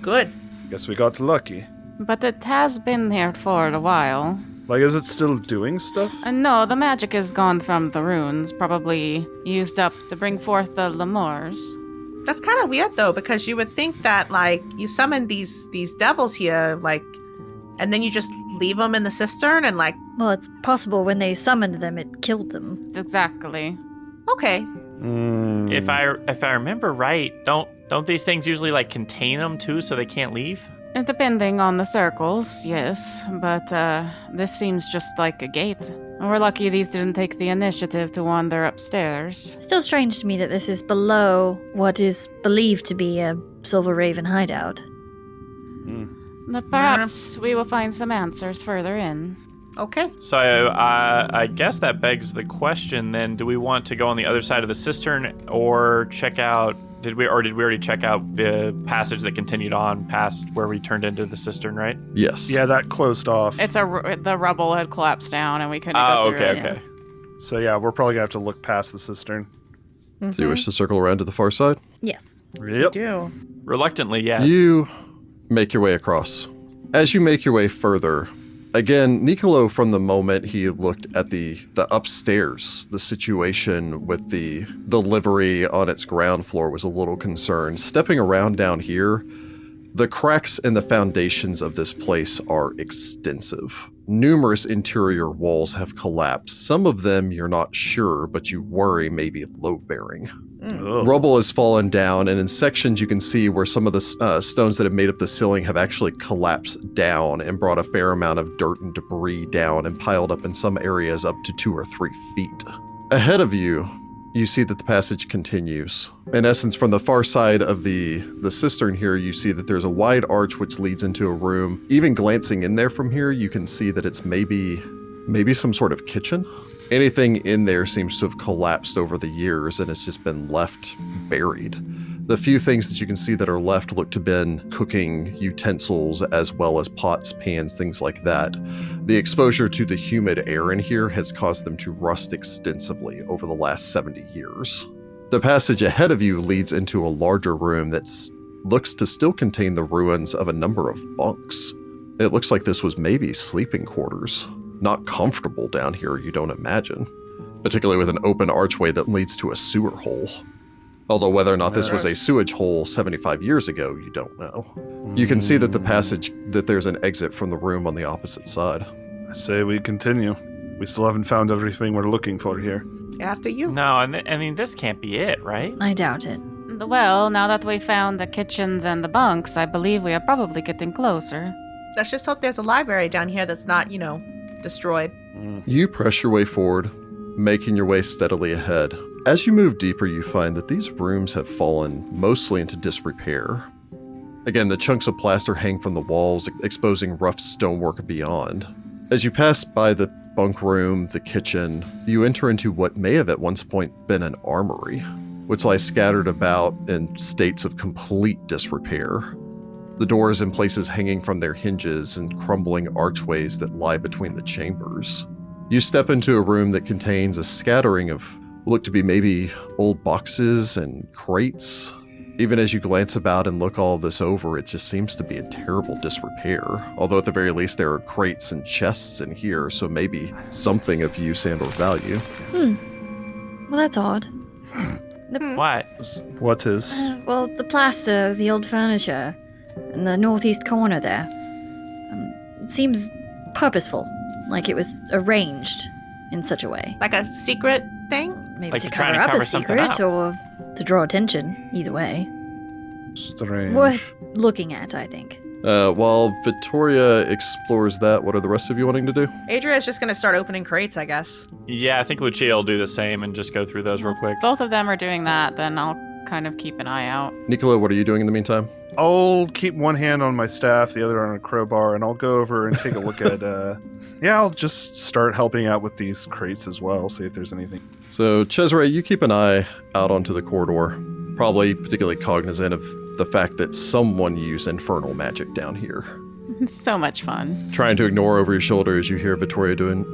Good. Guess we got lucky. But it has been here for a while. Like, is it still doing stuff? No, the magic is gone from the runes, probably used up to bring forth the lemurs. That's kind of weird, though, because you would think that, like, you summon these devils here, like, and then you just leave them in the cistern and, like... Well, it's possible when they summoned them, it killed them. Exactly. Okay. If I remember right, don't these things usually like contain them too, so they can't leave? Depending on the circles, yes, but this seems just like a gate. We're lucky these didn't take the initiative to wander upstairs. Still strange to me that this is below what is believed to be a Silver Raven hideout. But perhaps we will find some answers further in. Okay. So I guess that begs the question then, do we want to go on the other side of the cistern or check out, did we already check out the passage that continued on past where we turned into the cistern, right? Yes. Yeah, that closed off. The rubble had collapsed down and we couldn't go through it. Okay. So yeah, we're probably gonna have to look past the cistern. So you wish to circle around to the far side? Yes. Yep. Do. Reluctantly, yes. You make your way across. As you make your way further, again, Niccolo, from the moment he looked at the upstairs, the situation with the livery on its ground floor was a little concerned. Stepping around down here, the cracks in the foundations of this place are extensive. Numerous interior walls have collapsed. Some of them you're not sure, but you worry may be load-bearing. Rubble has fallen down, and in sections you can see where some of the stones that have made up the ceiling have actually collapsed down and brought a fair amount of dirt and debris down and piled up in some areas up to 2 or 3 feet. Ahead of you, you see that the passage continues. In essence, from the far side of the cistern here, you see that there's a wide arch which leads into a room. Even glancing in there from here, you can see that it's maybe some sort of kitchen. Anything in there seems to have collapsed over the years and it's just been left buried. The few things that you can see that are left look to have been cooking utensils as well as pots, pans, things like that. The exposure to the humid air in here has caused them to rust extensively over the last 70 years. The passage ahead of you leads into a larger room that looks to still contain the ruins of a number of bunks. It looks like this was maybe sleeping quarters. Not comfortable down here, you don't imagine. Particularly with an open archway that leads to a sewer hole. Although whether or not this was a sewage hole 75 years ago, you don't know. You can see that there's an exit from the room on the opposite side. say we continue. We still haven't found everything we're looking for here. After you. No, I mean, this can't be it, right? I doubt it. Well, now that we found the kitchens and the bunks, I believe we are probably getting closer. Let's just hope there's a library down here that's not, destroyed. You press your way forward, making your way steadily ahead. As you move deeper, you find that these rooms have fallen mostly into disrepair. Again, the chunks of plaster hang from the walls, exposing rough stonework beyond. As you pass by the bunk room, the kitchen, you enter into what may have at one point been an armory, which lies scattered about in states of complete disrepair. The doors in places hanging from their hinges and crumbling archways that lie between the chambers. You step into a room that contains a scattering of what look to be maybe old boxes and crates. Even as you glance about and look all this over, it just seems to be in terrible disrepair. Although at the very least there are crates and chests in here, so maybe something of use and or value. Well, that's odd. What? What's his? Well, the plaster, the old furniture, in the northeast corner there. It seems purposeful, like it was arranged in such a way. Like a secret thing? Maybe Like to you're trying cover to up a cover something secret up. or to draw attention. Either way. Strange. Worth looking at, I think. While Vittoria explores that, what are the rest of you wanting to do? Adria's just gonna start opening crates, I guess. Yeah, I think Lucia will do the same and just go through those real quick. Both of them are doing that, then I'll kind of keep an eye out. Niccolo, what are you doing in the meantime? I'll keep one hand on my staff, the other on a crowbar, and I'll go over and take a look at, I'll just start helping out with these crates as well, see if there's anything. So, Cesare, you keep an eye out onto the corridor, probably particularly cognizant of the fact that someone used infernal magic down here. It's so much fun. Trying to ignore over your shoulder as you hear Vittoria doing,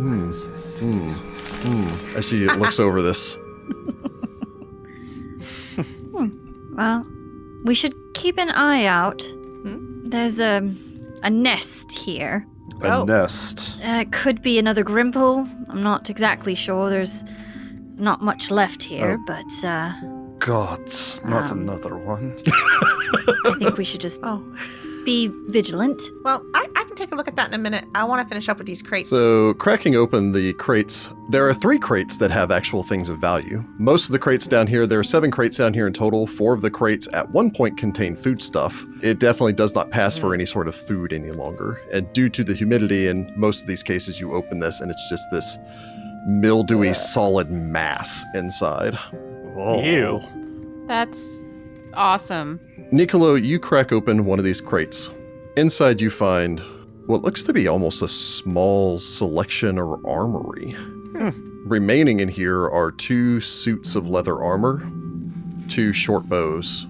as she looks over this. Well, we should keep an eye out. There's a nest here. A nest. It could be another Grimple. I'm not exactly sure. There's not much left here, but Gods, not another one. I think we should just be vigilant. Well, I can take a look at that in a minute. I want to finish up with these crates. So, cracking open the crates, there are 3 crates that have actual things of value. Most of the crates down here, there are 7 crates down here in total. 4 of the crates at one point contain food stuff. It definitely does not pass for any sort of food any longer. And due to the humidity in most of these cases, you open this and it's just this mildewy solid mass inside. Whoa. Ew. That's awesome. Niccolo, you crack open one of these crates. Inside you find what looks to be almost a small selection or armory. Remaining in here are 2 suits of leather armor, 2 short bows,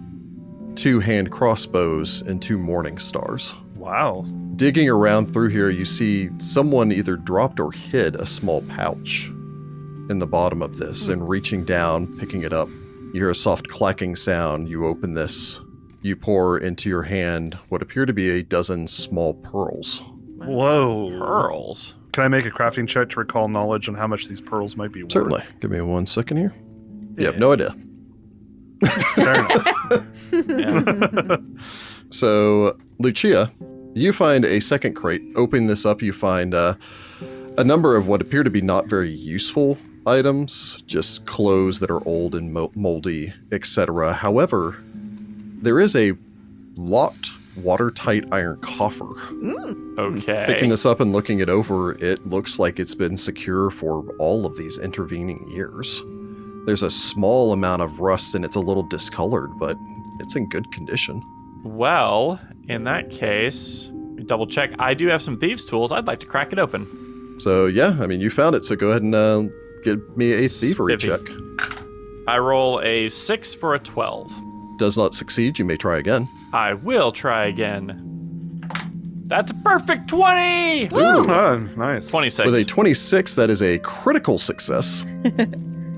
2 hand crossbows, and 2 morning stars. Wow. Digging around through here, you see someone either dropped or hid a small pouch in the bottom of this, and reaching down, picking it up, you hear a soft clacking sound. You open this. You pour into your hand what appear to be a dozen small pearls. Whoa. Pearls. Can I make a crafting check to recall knowledge on how much these pearls might be worth? Certainly. Give me 1 second here. You have no idea. Fair enough. Yeah. So, Lucia, you find a second crate. Opening this up, you find a number of what appear to be not very useful items, just clothes that are old and moldy, etc. However, there is a locked, watertight iron coffer. Okay. Picking this up and looking it over, it looks like it's been secure for all of these intervening years. There's a small amount of rust and it's a little discolored, but it's in good condition. Well, in that case, double check. I do have some thieves' tools. I'd like to crack it open. So yeah, I mean, you found it, so go ahead and give me a thievery check. I roll a 6 for a 12. Does not succeed, you may try again. I will try again. That's a perfect 20! Nice. 26. With a 26, that is a critical success.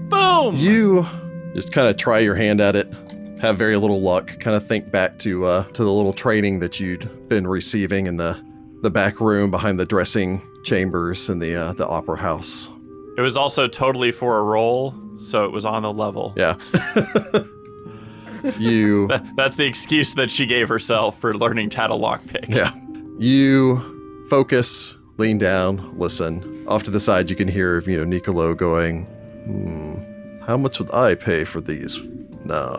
Boom! You just kind of try your hand at it, have very little luck, kind of think back to the little training that you'd been receiving in the back room behind the dressing chambers in the opera house. It was also totally for a roll, so it was on the level. Yeah. You... That's the excuse that she gave herself for learning how to lockpick. Yeah. You focus, lean down, listen. Off to the side, you can hear, Niccolo going, how much would I pay for these? No,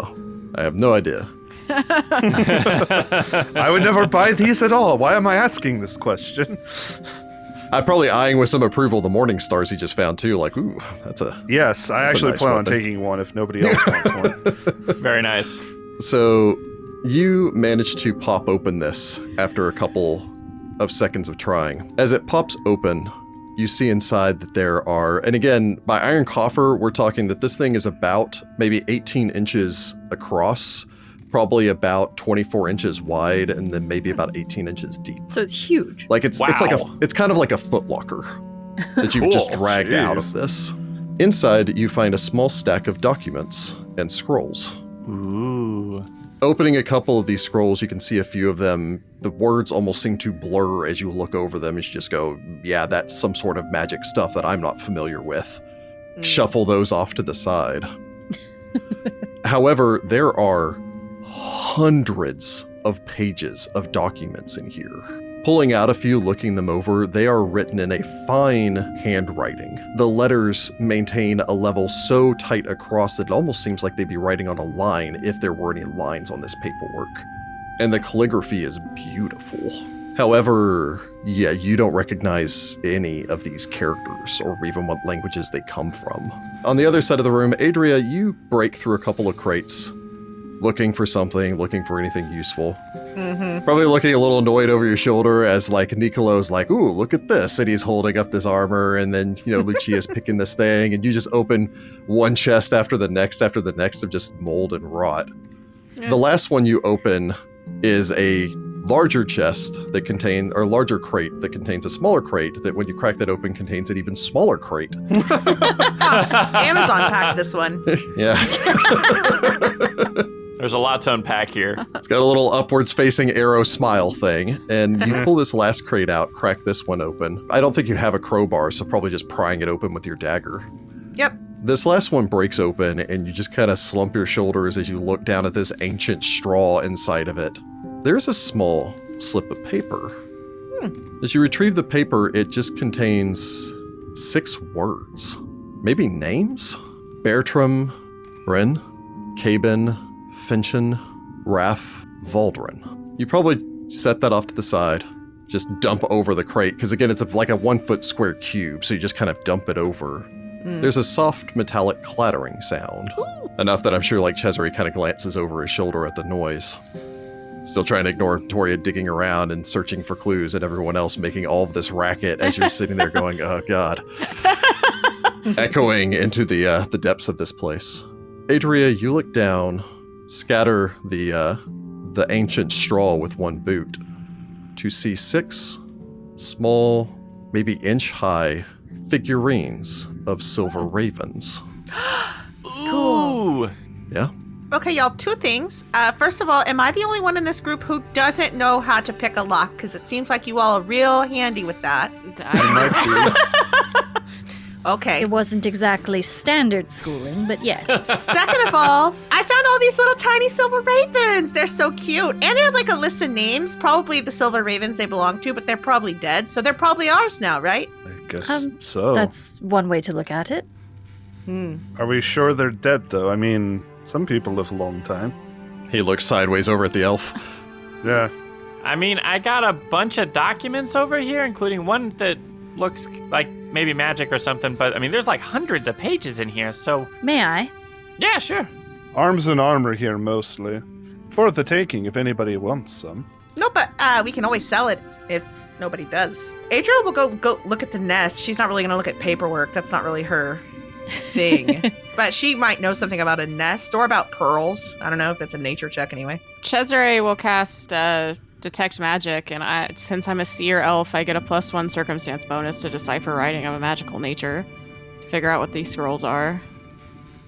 I have no idea. I would never buy these at all. Why am I asking this question? I'm probably eyeing with some approval the morning stars he just found too. Like, ooh, that's a... Yes, I actually nice plan weapon. on taking one if nobody else wants one. Very nice. So you manage to pop open this after a couple of seconds of trying. As it pops open, you see inside that there are, and again, by iron coffer, we're talking that this thing is about maybe 18 inches across, probably about 24 inches wide, and then maybe about 18 inches deep. So it's huge. Like it's kind of like a footlocker that you've just dragged out of this. Inside, you find a small stack of documents and scrolls. Ooh. Opening a couple of these scrolls, you can see a few of them. The words almost seem to blur as you look over them. And you just go, yeah, that's some sort of magic stuff that I'm not familiar with. Shuffle those off to the side. However, there are hundreds of pages of documents in here. Pulling out a few, looking them over, they are written in a fine handwriting. The letters maintain a level so tight across that it almost seems like they'd be writing on a line if there were any lines on this paperwork. And the calligraphy is beautiful. However, yeah, you don't recognize any of these characters or even what languages they come from. On the other side of the room, Adria, you break through a couple of crates, looking for something, looking for anything useful. Mm-hmm. Probably looking a little annoyed over your shoulder as Niccolo's like, ooh, look at this. And he's holding up this armor. And then, Lucia's picking this thing. And you just open one chest after the next of just mold and rot. Yeah. The last one you open is a larger chest that larger crate that contains a smaller crate that when you crack that open contains an even smaller crate. Amazon packed this one. Yeah. There's a lot to unpack here. It's got a little upwards facing arrow smile thing. And you pull this last crate out, crack this one open. I don't think you have a crowbar, so probably just prying it open with your dagger. Yep. This last one breaks open and you just kind of slump your shoulders as you look down at this ancient straw inside of it. There's a small slip of paper. As you retrieve the paper, it just contains 6 words. Maybe names? Bertram, Bryn, Cabin, Finchen, Raff, Valdrin. You probably set that off to the side. Just dump over the crate, because again, it's like a 1 foot square cube, so you just kind of dump it over. There's a soft metallic clattering sound. Enough that I'm sure Cesare kind of glances over his shoulder at the noise. Still trying to ignore Vittoria digging around and searching for clues and everyone else making all of this racket as you're sitting there going, oh God. Echoing into the depths of this place. Adria, you look down, scatter the ancient straw with one boot to see 6 small, maybe inch-high figurines of silver ravens. Ooh. Yeah? Okay, y'all, 2 things. First of all, am I the only one in this group who doesn't know how to pick a lock? Because it seems like you all are real handy with that. Okay. It wasn't exactly standard schooling, but yes. Second of all, I found all these little tiny silver ravens. They're so cute. And they have a list of names, probably the silver ravens they belong to, but they're probably dead. So they're probably ours now, right? I guess so. That's one way to look at it. Are we sure they're dead, though? I mean, some people live a long time. He looks sideways over at the elf. Yeah. I mean, I got a bunch of documents over here, including one that looks like maybe magic or something, but I mean, there's hundreds of pages in here, so... May I? Yeah, sure. Arms and armor here, mostly. For the taking, if anybody wants some. No, but we can always sell it if nobody does. Adria will go look at the nest. She's not really going to look at paperwork. That's not really her thing. But she might know something about a nest or about pearls. I don't know if it's a nature check anyway. Cesare will cast Detect Magic, and since I'm a seer elf, I get a +1 circumstance bonus to decipher writing of a magical nature to figure out what these scrolls are.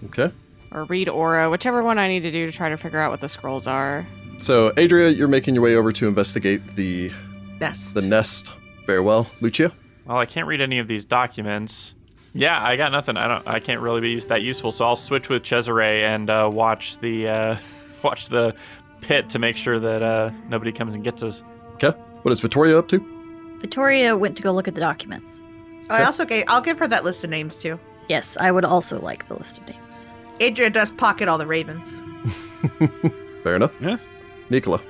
Okay. Or read aura, whichever one I need to do to try to figure out what the scrolls are. So, Adria, you're making your way over to investigate the nest. Very well. Lucia? Well, I can't read any of these documents. Yeah, I got nothing. I can't really be that useful, so I'll switch with Cesare and watch the pit to make sure that nobody comes and gets us. Okay. What is Vittoria up to? Vittoria went to go look at the documents. I'll give her that list of names too. Yes, I would also like the list of names. Adria does pocket all the ravens. Fair enough. Yeah. Nicola.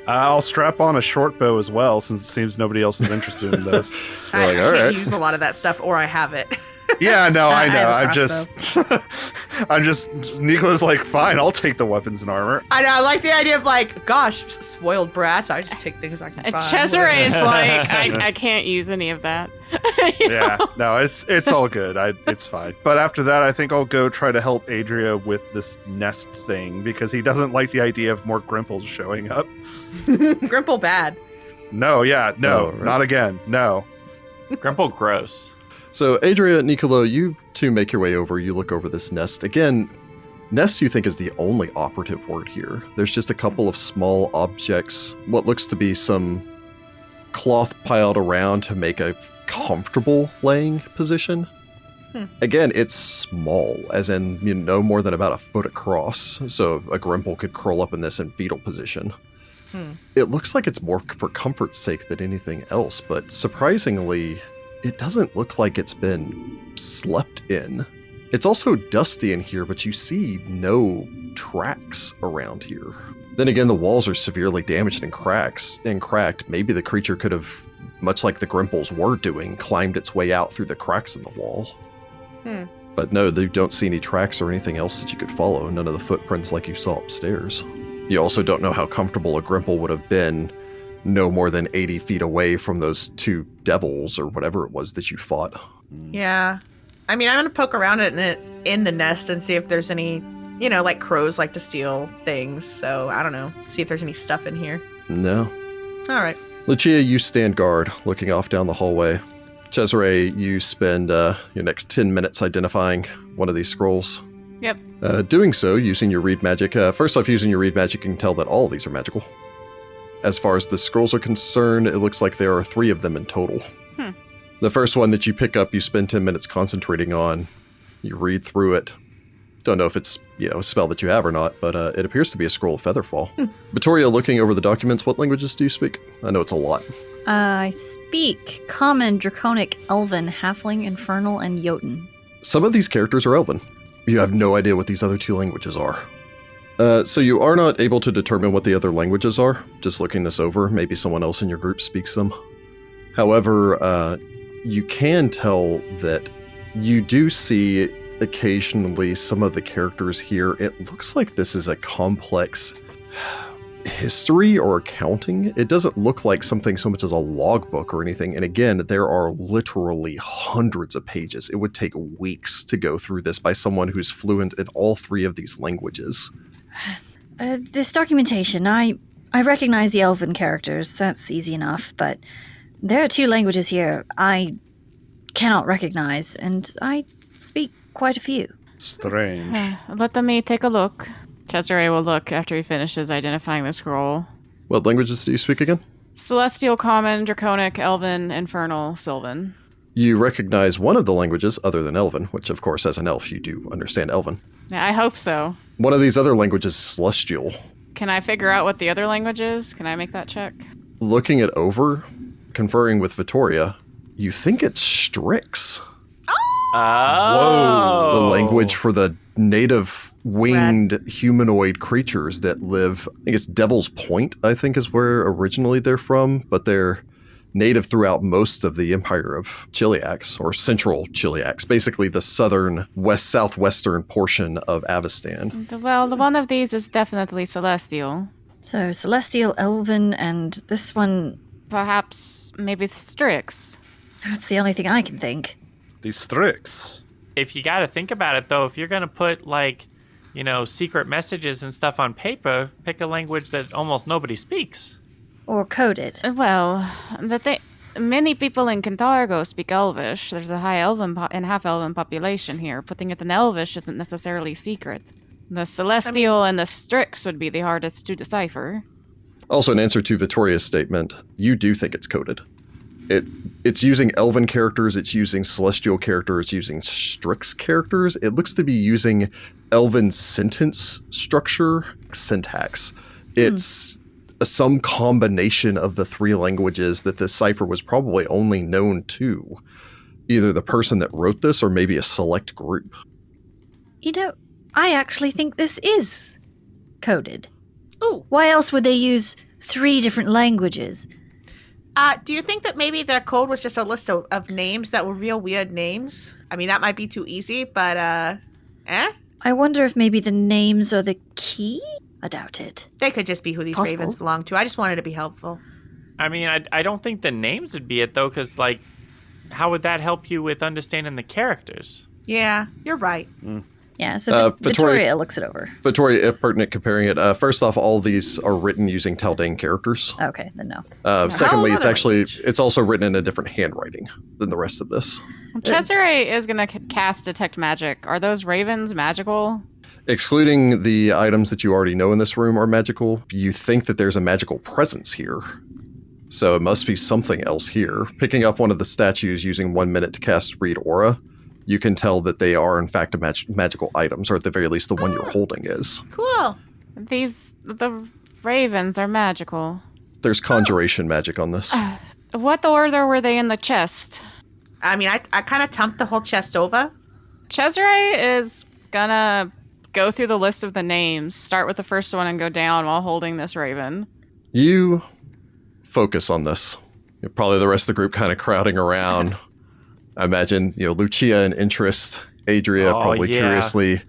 I'll strap on a short bow as well, since it seems nobody else is interested in this. I Like, all can't right. use a lot of that stuff, or I have it. Yeah, no, I know. I have a I'm just. Nicola's like, fine, I'll take the weapons and armor. I know. I like the idea of like, gosh, spoiled brats. I just take things I can find. Cesare is like, I can't use any of that. You know? Yeah, no, it's all good. It's fine. But after that, I think I'll go try to help Adria with this nest thing because he doesn't like the idea of more Grimples showing up. Grimple bad. No, Oh, right. not again. No. Grimple gross. So, Adria, Niccolo, you two make your way over. You look over this nest. Again, nest you think is the only operative word here. There's just a couple of small objects, what looks to be some cloth piled around to make a comfortable laying position. Again, it's small, as in no more than about a foot across, so a Grimple could curl up in this in fetal position. It looks like it's more for comfort's sake than anything else, but surprisingly, it doesn't look like it's been slept in. It's also dusty in here, but you see no tracks around here. Then again, the walls are severely damaged and cracked. Maybe the creature could have, much like the Grimples were doing, climbed its way out through the cracks in the wall. But no, you don't see any tracks or anything else that you could follow. None of the footprints like you saw upstairs. You also don't know how comfortable a Grimple would have been no more than 80 feet away from those two devils or whatever it was that you fought. Yeah. I mean, I'm going to poke around in the nest and see if there's any, like crows like to steal things. So I don't know. See if there's any stuff in here. No. All right. Lucia, you stand guard, looking off down the hallway. Cesare, you spend your next 10 minutes identifying one of these scrolls. Yep. Doing so, using your read magic. First off, using your read magic, you can tell that all of these are magical. As far as the scrolls are concerned, it looks like there are 3 of them in total. The first one that you pick up, you spend 10 minutes concentrating on. You read through it. Don't know if it's, a spell that you have or not, but it appears to be a scroll of Featherfall. Vittoria, looking over the documents, what languages do you speak? I know it's a lot. I speak Common, Draconic, Elven, Halfling, Infernal, and Jotun. Some of these characters are Elven. You have no idea what these other 2 languages are. So you are not able to determine what the other languages are. Just looking this over, maybe someone else in your group speaks them. However, you can tell that you do see occasionally some of the characters here. It looks like this is a complex history or accounting. It doesn't look like something so much as a logbook or anything. And again, there are literally hundreds of pages. It would take weeks to go through this by someone who's fluent in all 3 of these languages. This documentation, I recognize the Elven characters. That's easy enough, but there are 2 languages here I cannot recognize, and I speak quite a few. Strange. Let me take a look. Cesare will look after he finishes identifying the scroll. What languages do you speak again? Celestial, Common, Draconic, Elven, Infernal, Sylvan. You recognize one of the languages other than Elven, which of course as an elf you do understand Elven. Yeah, I hope so. One of these other languages is Celestial. Can I figure out what the other language is? Can I make that check? Looking it over, conferring with Vittoria, you think it's Strix. Oh. The language for the native winged humanoid creatures that live, I think it's Devil's Point, I think is where originally they're from, but they're native throughout most of the empire of Chiliax, or central Chiliax, basically the southern, southwestern portion of Avestan. Well, the one of these is definitely Celestial. So, Celestial, Elven, and this one, Perhaps, maybe Strix. that's the only thing I can think. The Strix. If you got to think about it, though, if you're going to put, secret messages and stuff on paper, pick a language that almost nobody speaks. Or coded. Well, many people in Cantargo speak Elvish. There's a high Elven and half-Elven population here. Putting it in Elvish isn't necessarily secret. The Celestial and the Strix would be the hardest to decipher. Also, in answer to Vittoria's statement, you do think it's coded. It's using Elven characters, it's using Celestial characters, it's using Strix characters. It looks to be using Elven sentence structure, syntax. It's some combination of the 3 languages that this cipher was probably only known to either the person that wrote this or maybe a select group. You know, I actually think this is coded. Ooh. Why else would they use 3 different languages? Do you think that maybe their code was just a list of names that were real weird names? I mean, that might be too easy, but, I wonder if maybe the names are the key? I doubt it. They could just be who these possible. ravens belong to. I just wanted to be helpful. I mean, I don't think the names would be it, though, because, like, how would that help you with understanding the characters? Yeah, you're right. Yeah, so Vittoria looks it over. Vittoria, if pertinent, comparing it. First off, all these are written using Taldane characters. Okay, then no. Secondly, How it's also written in a different handwriting than the rest of this. Cesare is going to cast Detect Magic. Are those ravens magical? Excluding the items that you already know in this room are magical, you think that there's a magical presence here. So it must be something else here. Picking up one of the statues using 1 minute to cast Read Aura, you can tell that they are in fact magical items, or at the very least the one you're holding is. Cool. The ravens are magical. There's conjuration magic on this. What order were they in the chest? I mean, I kind of tumped the whole chest over. Cesare is gonna go through the list of the names, start with the first one and go down while holding this raven. You focus on this. Probably the rest of the group kind of crowding around. I imagine, Lucia in interest, Adria probably curiously,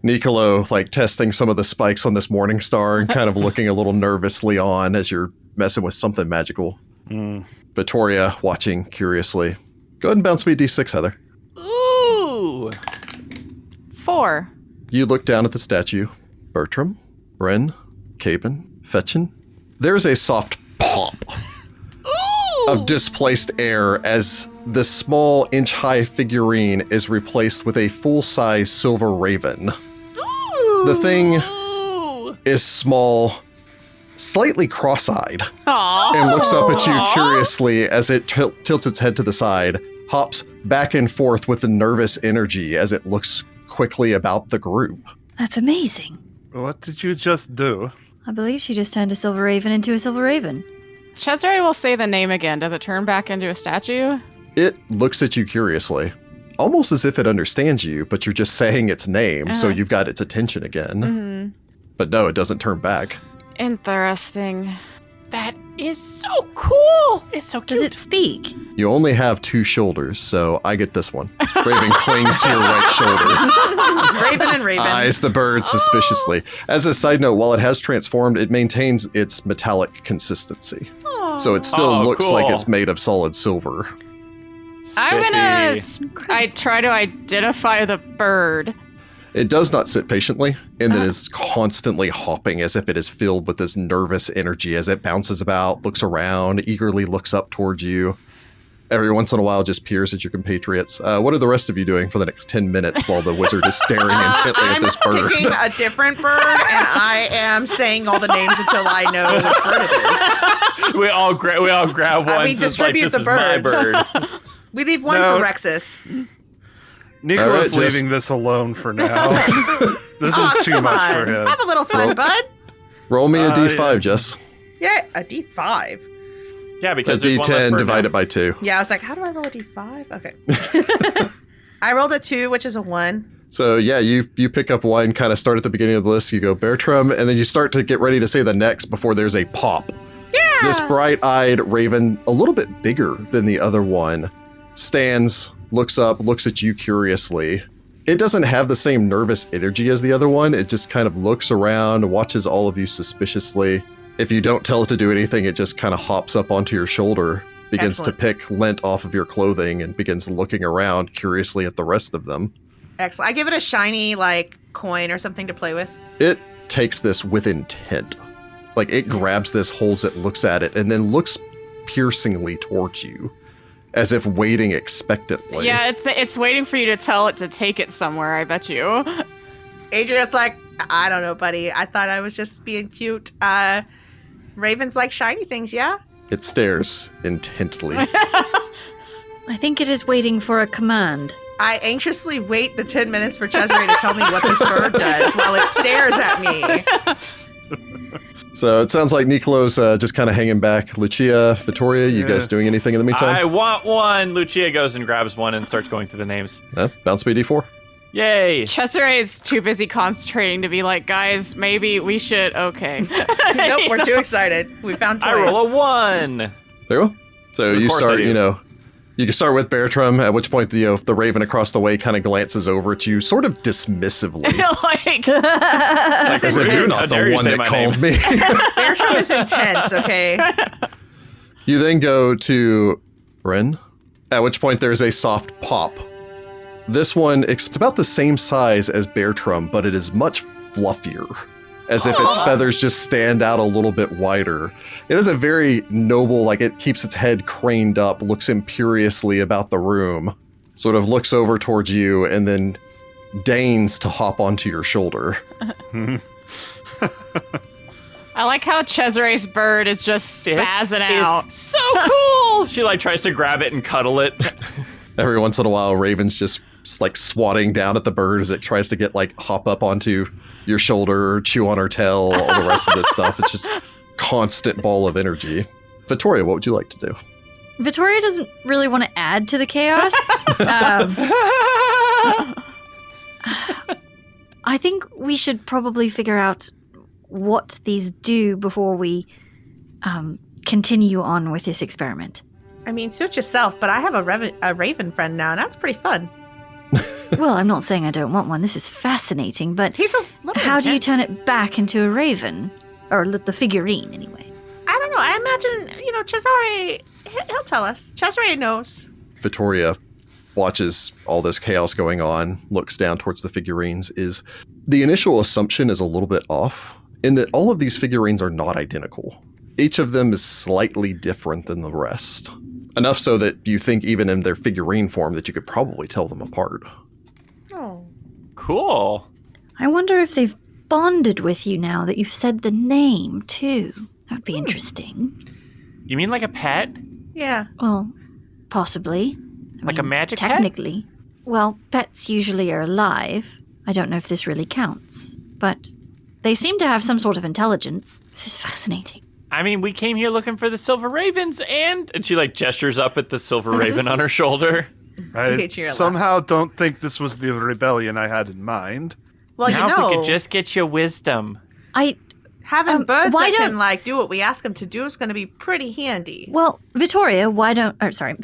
Niccolo like testing some of the spikes on this morning star and kind of looking a little nervously on as you're messing with something magical. Vittoria watching curiously. Go ahead and bounce me a d6, Heather. Ooh! 4. You look down at the statue. Bertram, Ren, Caben, Fetchin. There's a soft pop of displaced air as the small inch-high figurine is replaced with a full-size silver raven. Ooh. The thing is small, slightly cross-eyed, and looks up at you curiously as it tilts its head to the side, hops back and forth with the nervous energy as it looks quickly about the group. That's amazing. What did you just do? I believe she just turned a silver raven into a silver raven. Cesare will say the name again. Does it turn back into a statue? It looks at you curiously, almost as if it understands you, but you're just saying its name, so you've got its attention again. But no, it doesn't turn back. Interesting. That is so cool! It's so cute. Does it speak? You only have 2 shoulders, so I get this one. Raven clings to your right shoulder. Raven and Raven. Eyes the bird suspiciously. As a side note, while it has transformed, it maintains its metallic consistency. So it still looks cool. like it's made of solid silver. I'm Spiffy. I try to identify the bird. It does not sit patiently, and it is constantly hopping as if it is filled with this nervous energy as it bounces about, looks around, eagerly looks up towards you. Every once in a while just peers at your compatriots. What are the rest of you doing for the next 10 minutes while the wizard is staring intently at this bird? I'm picking a different bird, and I am saying all the names until I know which bird it is. We all grab one. We distribute the My birds. bird. We leave one No. for Rexus. Niccolo's All right, leaving this alone for now. This is too Come much on. for him. Have a little fun, bud. Roll me a d5, yeah. Jess. Yeah, a D5. Yeah, A because there's one less d10 bird divided now. by 2. Yeah, I was like, how do I roll a D5? Okay. I rolled a 2, which is a 1. So yeah, you pick up one, kind of start at the beginning of the list, you go Bertram, and then you start to get ready to say the next before there's a pop. Yeah! This bright-eyed raven, a little bit bigger than the other one, stands, looks up, looks at you curiously. It doesn't have the same nervous energy as the other one. It just kind of looks around, watches all of you suspiciously. If you don't tell it to do anything, it just kind of hops up onto your shoulder, begins Excellent. to pick lint off of your clothing, and begins looking around curiously at the rest of them. Excellent. I give it a shiny, coin or something to play with. It takes this with intent. Like, it grabs this, holds it, looks at it, and then looks piercingly towards you, as if waiting expectantly. Yeah, it's waiting for you to tell it to take it somewhere, I bet you. Adria's like, I don't know, buddy. I thought I was just being cute. Ravens like shiny things, yeah? It stares intently. I think it is waiting for a command. I anxiously wait the 10 minutes for Cesare to tell me what this bird does while it stares at me. So it sounds like Niccolo's just kind of hanging back. Lucia, Vittoria, you guys doing anything in the meantime? I want one. Lucia goes and grabs one and starts going through the names. Bounce me D4. Yay. Cesare is too busy concentrating to be like, guys, maybe we should. Okay. Nope, we're too excited. We found toys. I roll a 1. There you go. So Of you course I start, do. you can start with Bertram, at which point the raven across the way kind of glances over at you, sort of dismissively. Like, As if you're not How dare the you one say that my called name. me. Bertram is intense, okay? You then go to Ren, at which point there's a soft pop. This one, it's about the same size as Bertram, but it is much fluffier, as if its feathers just stand out a little bit wider. It is a very noble, like it keeps its head craned up, looks imperiously about the room, sort of looks over towards you, and then deigns to hop onto your shoulder. I like how Cesare's bird is just spazzing out. Is so cool. She like tries to grab it and cuddle it. Every once in a while, Raven's just like swatting down at the bird as it tries to get like hop up onto your shoulder, chew on her tail, all the rest of this stuff. It's just constant ball of energy. Vittoria, what would you like to do? Vittoria doesn't really want to add to the chaos. I think we should probably figure out what these do before we continue on with this experiment. I mean, suit yourself, but I have a raven friend now, and that's pretty fun. Well, I'm not saying I don't want one. This is fascinating, but He's a little how do you intense. turn it back into a raven? Or the figurine, anyway. I don't know. I imagine, Cesare, he'll tell us. Cesare knows. Vittoria watches all this chaos going on, looks down towards the figurines. The initial assumption is a little bit off, in that all of these figurines are not identical. Each of them is slightly different than the rest. Enough so that you think even in their figurine form that you could probably tell them apart. Oh. Cool. I wonder if they've bonded with you now that you've said the name, too. That'd be interesting. You mean like a pet? Yeah. Well, possibly. I Like a magic pet? technically. Well, pets usually are alive. I don't know if this really counts. But they seem to have some sort of intelligence. This is fascinating. I mean, we came here looking for the silver ravens and she like gestures up at the silver raven on her shoulder. I hate you a lot. somehow don't think this was the rebellion I had in mind. Well, Now if we could just get your wisdom. having birds why that don't- can like do what we ask them to do is going to be pretty handy. Well, Vittoria, why don't... Oh, sorry.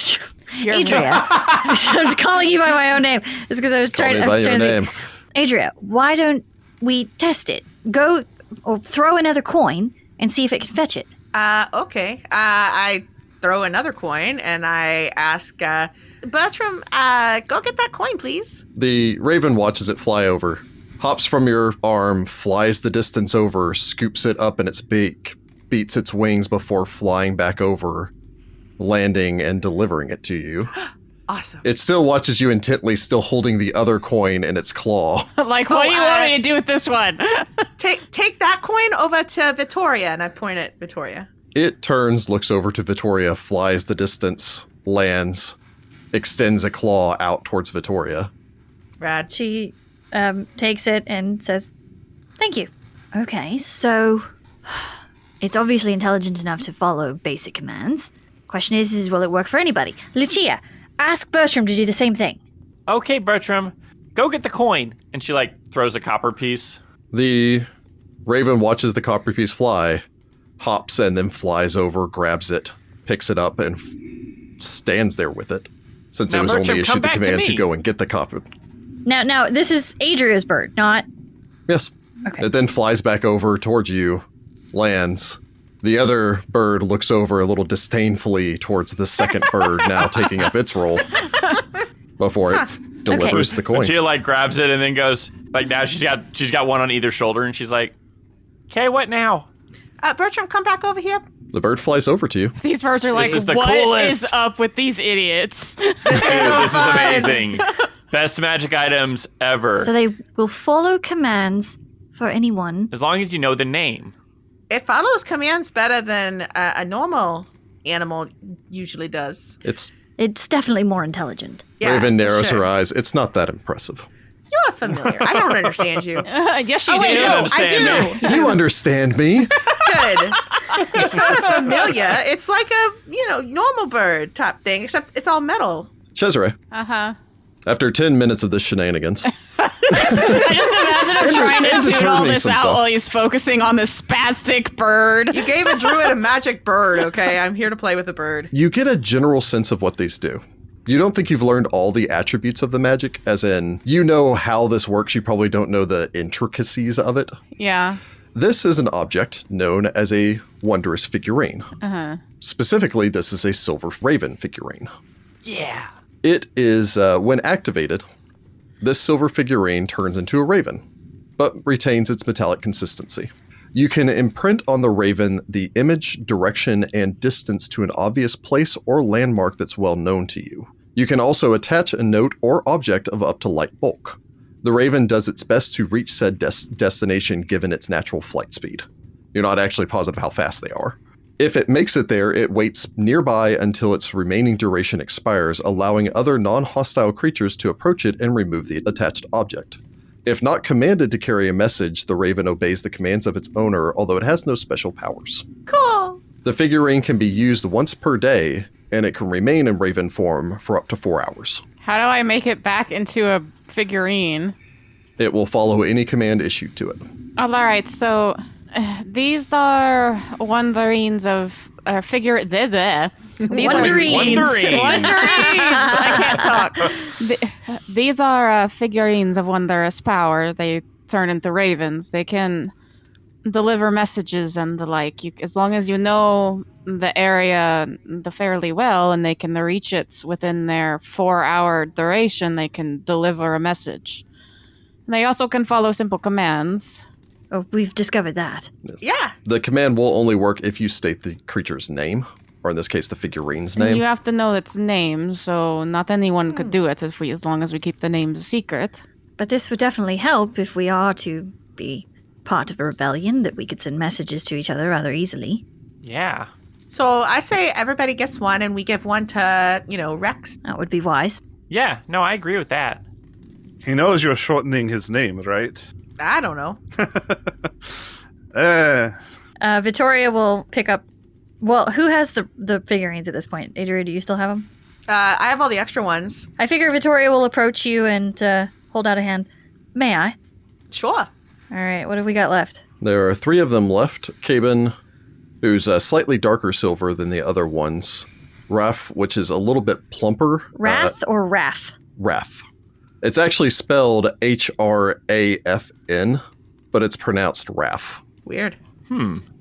You're Adria. I'm just calling you by my own name. It's because I was Call trying me by your to name. think. Adria, why don't we test it? Go or throw another coin and see if it can fetch it. Okay. I throw another coin and I ask, Bertram, go get that coin, please. The raven watches it fly over, hops from your arm, flies the distance over, scoops it up in its beak, beats its wings before flying back over, landing and delivering it to you. Awesome. It still watches you intently, still holding the other coin in its claw. Like, what do you want me to do with this one? Take that coin over to Vittoria, and I point at Vittoria. It turns, looks over to Vittoria, flies the distance, lands, extends a claw out towards Vittoria. Rad. She takes it and says, "Thank you." Okay, so it's obviously intelligent enough to follow basic commands. Question is will it work for anybody? Lucia, ask Bertram to do the same thing. Okay, Bertram, go get the coin. And she like throws a copper piece. The raven watches the copper piece fly, hops and then flies over, grabs it, picks it up, and stands there with it. Since Now, it was Bertram, only come issued the back to command to me. go and get the copper. Now, this is Adria's bird, not... Yes. Okay. It then flies back over towards you, lands. The other bird looks over a little disdainfully towards the second bird, now taking up its role before it delivers the coin. She like grabs it and then goes like now she's got one on either shoulder and she's like, "Okay, what now?" Bertram, come back over here. The bird flies over to you. These birds are like, is the what coolest." is up with these idiots? Dude, this is amazing. Best magic items ever. So they will follow commands for anyone. As long as you know the name. It follows commands better than a normal animal usually does. It's It's definitely more intelligent. Yeah, Raven for narrows sure. her eyes. It's not that impressive. not familiar. I don't understand you. Yes, you Oh, wait, do. no, I do. You understand me. Good. It's not a familiar. It's like a, normal bird type thing, except it's all metal. Cesare, Uh-huh. after 10 minutes of this shenanigans, I just imagine him trying to and zoom all determining this some out stuff. while he's focusing on this spastic bird. You gave a druid a magic bird, okay? I'm here to play with a bird. you get a general sense of what these do. You don't think you've learned all the attributes of the magic, as in, you know how this works, you probably don't know the intricacies of it. Yeah. This is an object known as a Wondrous Figurine. Uh-huh. Specifically, this is a silver raven figurine. Yeah. It is, when activated, this silver figurine turns into a raven, but retains its metallic consistency. You can imprint on the raven the image, direction, and distance to an obvious place or landmark that's well known to you. You can also attach a note or object of up to light bulk. The raven does its best to reach said destination given its natural flight speed. You're not actually positive how fast they are. If it makes it there, it waits nearby until its remaining duration expires, allowing other non-hostile creatures to approach it and remove the attached object. If not commanded to carry a message, the raven obeys the commands of its owner, although it has no special powers. Cool. The figurine can be used once per day, and it can remain in raven form for up to 4 hours. How do I make it back into a figurine? It will follow any command issued to it. All right, so these are wonderings of figure. These are Wonderings. I can't talk. These are figurines of wondrous power. They turn into ravens. They can deliver messages and the like. As long as you know the area fairly well and they can reach it within their 4-hour duration, they can deliver a message. They also can follow simple commands. Oh, we've discovered that. Yeah. The command will only work if you state the creature's name, or in this case, the figurine's name. You have to know its name, so not anyone could do it as long as we keep the name secret. But this would definitely help if we are to be part of a rebellion, that we could send messages to each other rather easily. Yeah. So I say everybody gets one, and we give one to, Rex. That would be wise. Yeah. No, I agree with that. He knows you're shortening his name, right? I don't know. Vittoria will pick up... Well, who has the figurines at this point? Adria, do you still have them? I have all the extra ones. I figure Vittoria will approach you and hold out a hand. May I? Sure. All right, what have we got left? There are 3 of them left. Cabin, who's slightly darker silver than the other ones. Raph, which is a little bit plumper. Wrath or Raff? Raph. It's actually spelled H-R-A-F-N, but it's pronounced Raph, Weird.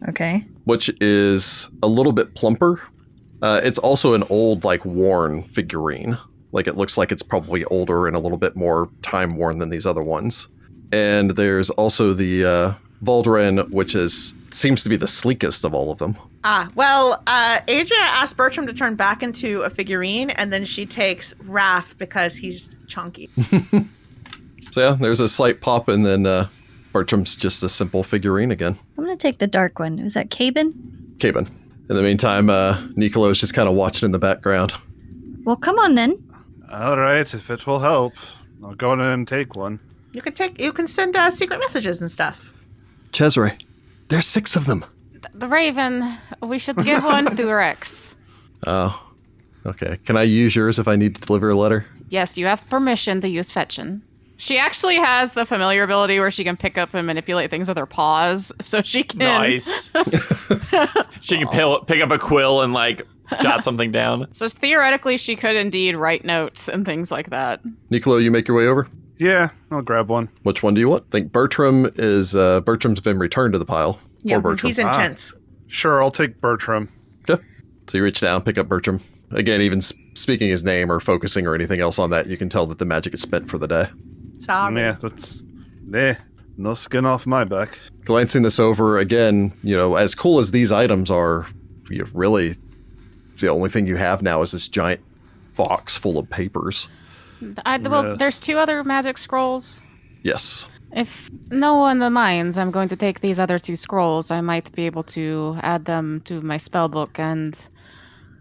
Okay. which is a little bit plumper. It's also an old, worn figurine. It looks like it's probably older and a little bit more time-worn than these other ones. And there's also the Valdren, which seems to be the sleekest of all of them. Adria asked Bertram to turn back into a figurine, and then she takes Raph because he's chunky. So yeah, there's a slight pop, and then Bertram's just a simple figurine again. I'm going to take the dark one. Was that Cabin? Cabin. In the meantime, Niccolo's just kind of watching in the background. Well, come on then. All right, if it will help, I'll go in and take one. You can send secret messages and stuff. Cesare, there's 6 of them. The raven, we should give one to Rex. Oh, okay. Can I use yours if I need to deliver a letter? Yes, you have permission to use fetching. She actually has the familiar ability where she can pick up and manipulate things with her paws, so she can... Nice. She can pick up a quill and jot something down. So theoretically, she could indeed write notes and things like that. Niccolo, you make your way over? Yeah, I'll grab one. Which one do you want? I think Bertram's been returned to the pile. Yeah, For Bertram. he's intense. Sure, I'll take Bertram. Okay. So you reach down, pick up Bertram. Again, even speaking his name or focusing or anything else on that, you can tell that the magic is spent for the day. Sorry. Yeah, that's... no skin off my back. Glancing this over again, as cool as these items are, really, the only thing you have now is this giant box full of papers. Yes. There's 2 other magic scrolls. Yes. If no one minds, I'm going to take these other 2 scrolls. I might be able to add them to my spellbook, and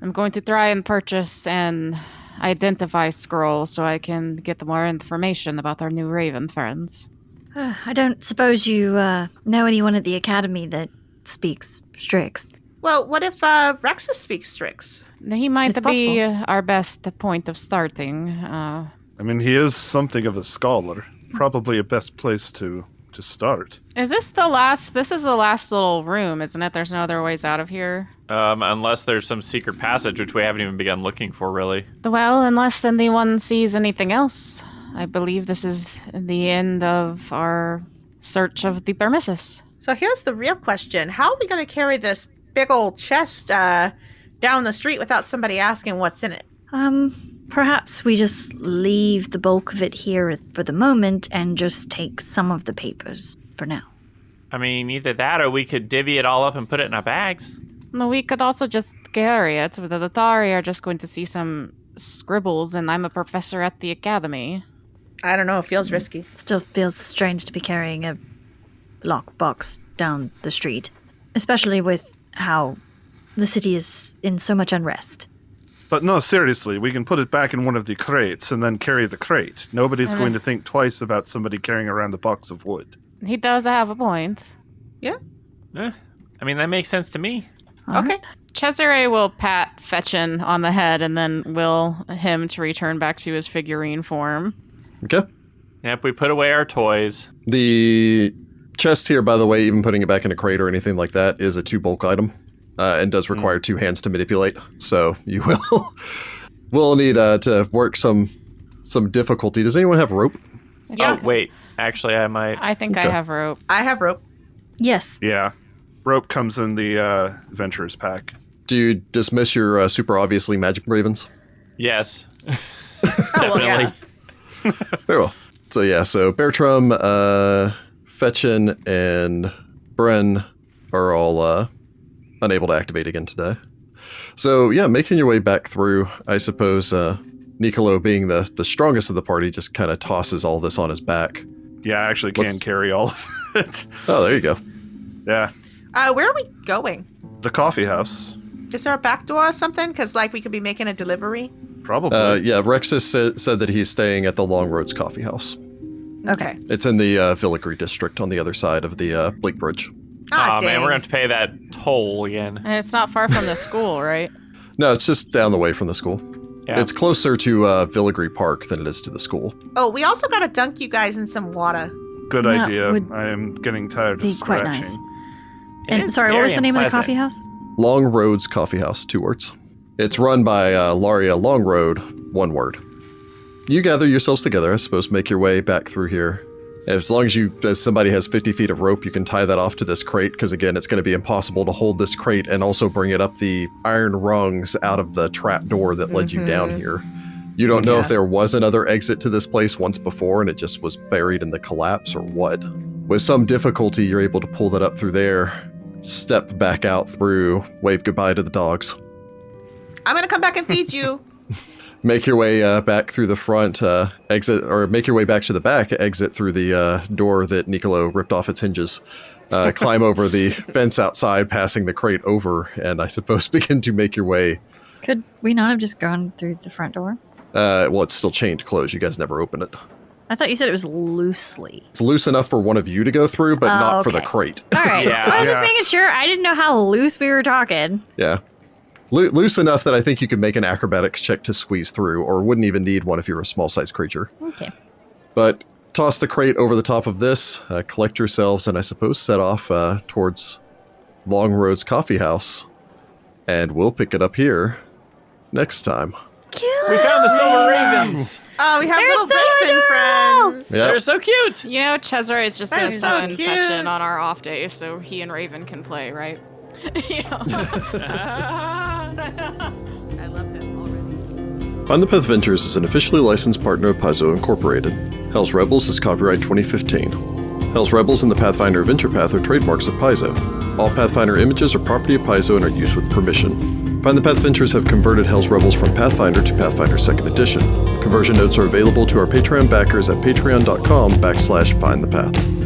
I'm going to try and purchase an identify scroll so I can get more information about our new raven friends. I don't suppose you know anyone at the academy that speaks Strix. Well, what if Rexus speaks Strix? He might It's be our best point of starting. I mean, he is something of a scholar. Probably a best place to start. Is this the last? This is the last little room, isn't it? There's no other ways out of here. Unless there's some secret passage, which we haven't even begun looking for, really. Well, unless anyone sees anything else, I believe this is the end of our search of the premises. So here's the real question. How are we going to carry this big old chest down the street without somebody asking what's in it? Perhaps we just leave the bulk of it here for the moment and just take some of the papers for now. I mean, either that or we could divvy it all up and put it in our bags. No, we could also just carry it. The Atari are just going to see some scribbles, and I'm a professor at the academy. I don't know. It feels risky. Still feels strange to be carrying a lockbox down the street, especially with how the city is in so much unrest. But no, seriously, we can put it back in one of the crates and then carry the crate. Nobody's going to think twice about somebody carrying around a box of wood. He does have a point. Yeah. I mean, that makes sense to me. Okay. Cesare will pat Fetchin on the head and then will him to return back to his figurine form. Okay. Yep, we put away our toys. The chest here, by the way, even putting it back in a crate or anything like that, is a 2 bulk item. And does require 2 hands to manipulate, so you will need to work some difficulty. Does anyone have rope? Yeah. Oh, wait. Actually, I might. I think I have rope. I have rope. Yes. Yeah. Rope comes in the adventurer's pack. Do you dismiss your super obviously magic ravens? Yes. Well, yeah. Very well. So yeah, so Bertram, Fetchin, and Bren are all unable to activate again today. So yeah, making your way back through, I suppose Niccolo, being the strongest of the party, just kind of tosses all this on his back. Yeah, I actually can carry all of it. Oh, there you go. Yeah. Where are we going? The coffee house. Is there a back door or something? Because, we could be making a delivery. Probably. Yeah, Rexus said that he's staying at the Long Roads Coffee House. Okay. It's in the Filigree district on the other side of the Bleak Bridge. Ah, Oh, dang. man, we're going to have to pay that toll again. And it's not far from the school, right? No, it's just down the way from the school. Yeah. It's closer to Filigree Park than it is to the school. Oh, we also got to dunk you guys in some water. Good That idea. would I am getting tired be of quite scratching. nice. It And is sorry, what was very the name of the unpleasant. coffee house? Long Roads Coffee House, 2 words. It's run by Laria Longroad, 1 word. You gather yourselves together, I suppose, make your way back through here. As long as somebody has 50 feet of rope, you can tie that off to this crate, because again, it's going to be impossible to hold this crate and also bring it up the iron rungs out of the trap door that led you down here. You don't know if there was another exit to this place once before and it just was buried in the collapse or what. With some difficulty, you're able to pull that up through there, step back out through, wave goodbye to the dogs. I'm going to come back and feed you. Make your way back through the front, exit, or make your way back to the back, exit through the door that Niccolo ripped off its hinges, climb over the fence outside, passing the crate over, and I suppose begin to make your way. Could we not have just gone through the front door? Well, it's still chained closed. You guys never open it. I thought you said it was loosely. It's loose enough for one of you to go through, but not for the okay. crate. All right. Yeah. I was just Yeah. making sure. I didn't know how loose we were talking. Yeah. Loose enough that I think you could make an acrobatics check to squeeze through, or wouldn't even need one if you're a small-sized creature. Okay. But toss the crate over the top of this, collect yourselves, and I suppose set off towards Long Roads Coffee House. And we'll pick it up here next time. We found the Silver Ravens. Oh, we have They're little so raven adorable. friends. Yeah. They're so cute. You know, Cesare is just That going to is so go cute. and fetch in on our off day so he and Raven can play, right? You know? I love him already. Find the Pathventures is an officially licensed partner of Paizo Incorporated. Hell's Rebels is copyright 2015. Hell's Rebels and the Pathfinder Adventure Path are trademarks of Paizo. All Pathfinder images are property of Paizo and are used with permission. Find the Pathventures have converted Hell's Rebels from Pathfinder to Pathfinder Second Edition. Conversion notes are available to our Patreon backers at patreon.com/findthepath.